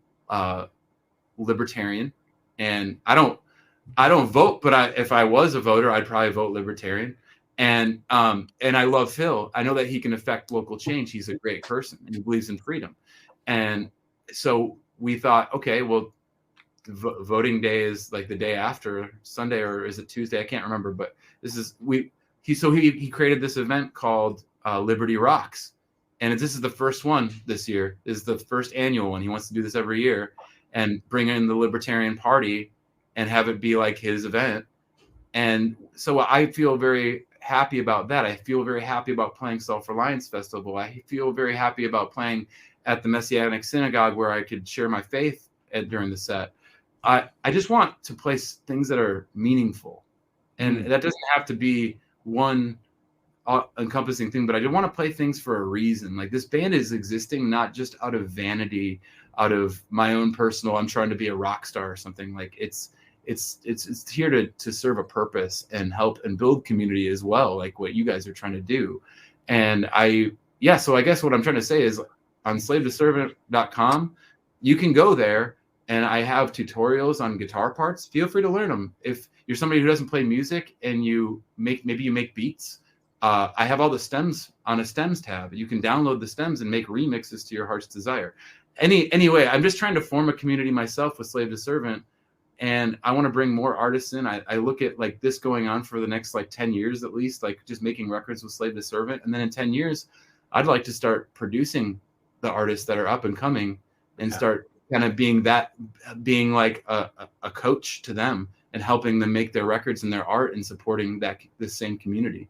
S7: libertarian, and I don't vote, but if I was a voter, I'd probably vote libertarian. And I love Phil. I know that he can affect local change. He's a great person, and he believes in freedom. And so we thought, okay, well, voting day is like the day after Sunday, or is it Tuesday? I can't remember, but he created this event called Liberty Rocks. And this is the first one this year. This is the first annual one. He wants to do this every year and bring in the Libertarian Party and have it be like his event. And so I feel very happy about that. I feel very happy about playing Self-Reliance Festival. I feel very happy about playing at the Messianic Synagogue, where I could share my faith during the set. I just want to play things that are meaningful. And that doesn't have to be one encompassing thing, but I do want to play things for a reason. Like this band is existing not just out of vanity, out of my own personal, I'm trying to be a rock star or something. Like it's here to serve a purpose and help and build community as well, like what you guys are trying to do. And so I guess what I'm trying to say is on slavetoservant.com, you can go there, and I have tutorials on guitar parts. Feel free to learn them. If you're somebody who doesn't play music and maybe you make beats, I have all the stems on a stems tab. You can download the stems and make remixes to your heart's desire. Anyway, I'm just trying to form a community myself with Slave to Servant, and I want to bring more artists in. I look at like this going on for the next like 10 years at least, like just making records with Slave to Servant. And then in 10 years, I'd like to start producing the artists that are up and coming and start kind of being like a coach to them and helping them make their records and their art and supporting this same community.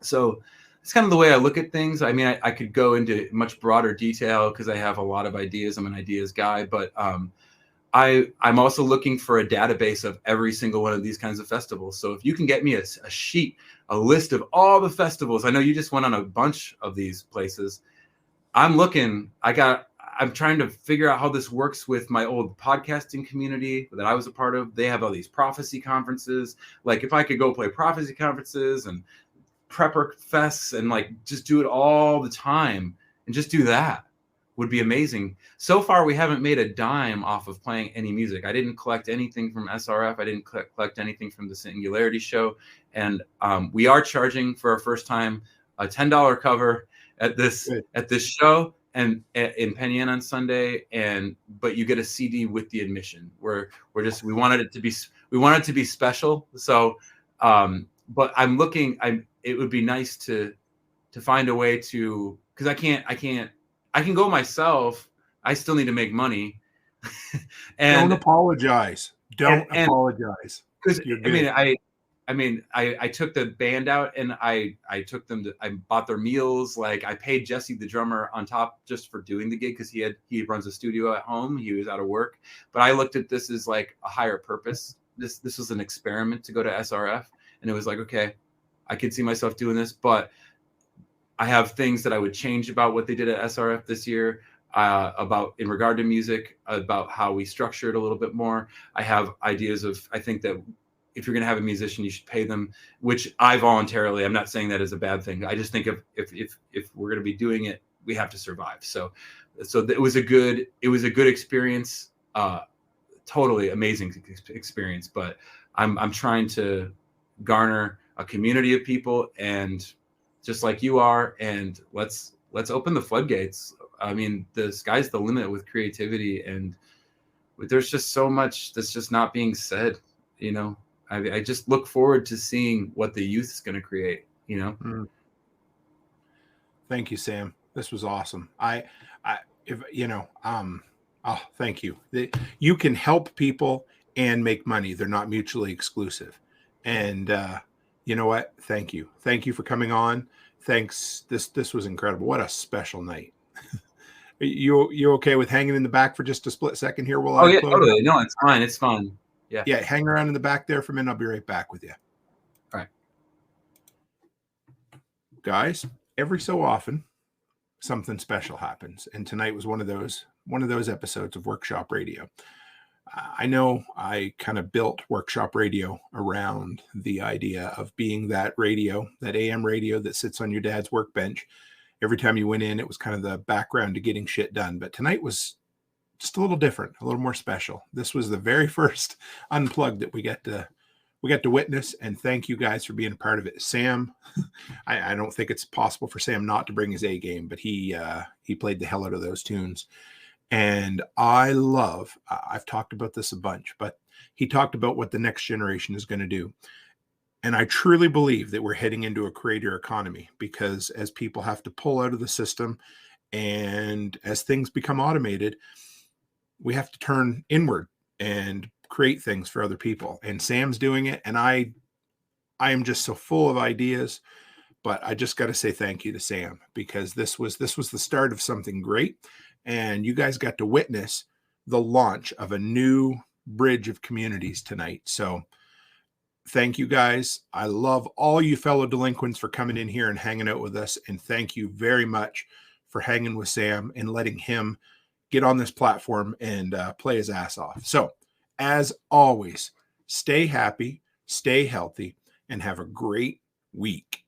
S7: So it's kind of the way I look at things. I mean, I could go into much broader detail because I have a lot of ideas. I'm an ideas guy, but I'm also looking for a database of every single one of these kinds of festivals. So if you can get me a sheet, a list of all the festivals, I know you just went on a bunch of these places. I'm trying to figure out how this works with my old podcasting community that I was a part of. They have all these prophecy conferences. Like if I could go play prophecy conferences and prepper fests and like just do it all the time and just do that would be amazing. So far, we haven't made a dime off of playing any music. I didn't collect anything from SRF. I didn't collect anything from the Singularity show. And we are charging for our first time a $10 cover at this show and in Penn Yan on Sunday. But you get a CD with the admission. We wanted it to be special. So, but I'm looking. It would be nice to find a way to, because I can go myself. I still need to make money. And
S6: don't apologize. Don't apologize.
S7: Because I took the band out and I took them I bought their meals. Like I paid Jesse the drummer on top just for doing the gig because he runs a studio at home. He was out of work, but I looked at this as like a higher purpose. This was an experiment to go to SRF, and it was like, okay, I could see myself doing this, but I have things that I would change about what they did at SRF this year, about in regard to music, about how we structure it a little bit more. I have ideas of, I think that if you're going to have a musician, you should pay them, which I voluntarily, I'm not saying that is a bad thing. I just think if we're going to be doing it, we have to survive. So it was a good experience, totally amazing experience, but I'm trying to garner a community of people, and just like you are, and let's open the floodgates. I mean, the sky's the limit with creativity, and there's just so much that's just not being said, you know. I just look forward to seeing what the youth is going to create, you know.
S6: Thank you, Sam. This was awesome. If you know, thank you. You can help people and make money. They're not mutually exclusive. And you know what? Thank you. Thank you for coming on. Thanks. This was incredible. What a special night. You okay with hanging in the back for just a split second here while I close?
S7: Totally. No, it's fine. It's fun. Yeah.
S6: Yeah, hang around in the back there for a minute. I'll be right back with you.
S7: All right.
S6: Guys, every so often something special happens, and tonight was one of those episodes of Workshop Radio. I know I kind of built Workshop Radio around the idea of being that radio, that AM radio that sits on your dad's workbench. Every time you went in, it was kind of the background to getting shit done. But tonight was just a little different, a little more special. This was the very first Unplugged that we got to witness, and thank you guys for being a part of it. Sam, I don't think it's possible for Sam not to bring his A game, but he played the hell out of those tunes. And I've talked about this a bunch, but he talked about what the next generation is going to do. And I truly believe that we're heading into a creator economy, because as people have to pull out of the system and as things become automated, we have to turn inward and create things for other people. And Sam's doing it. And I am just so full of ideas, but I just got to say thank you to Sam, because this was the start of something great. And you guys got to witness the launch of a new bridge of communities tonight. So thank you guys. I love all you fellow delinquents for coming in here and hanging out with us. And thank you very much for hanging with Sam and letting him get on this platform and play his ass off. So as always, stay happy, stay healthy, and have a great week.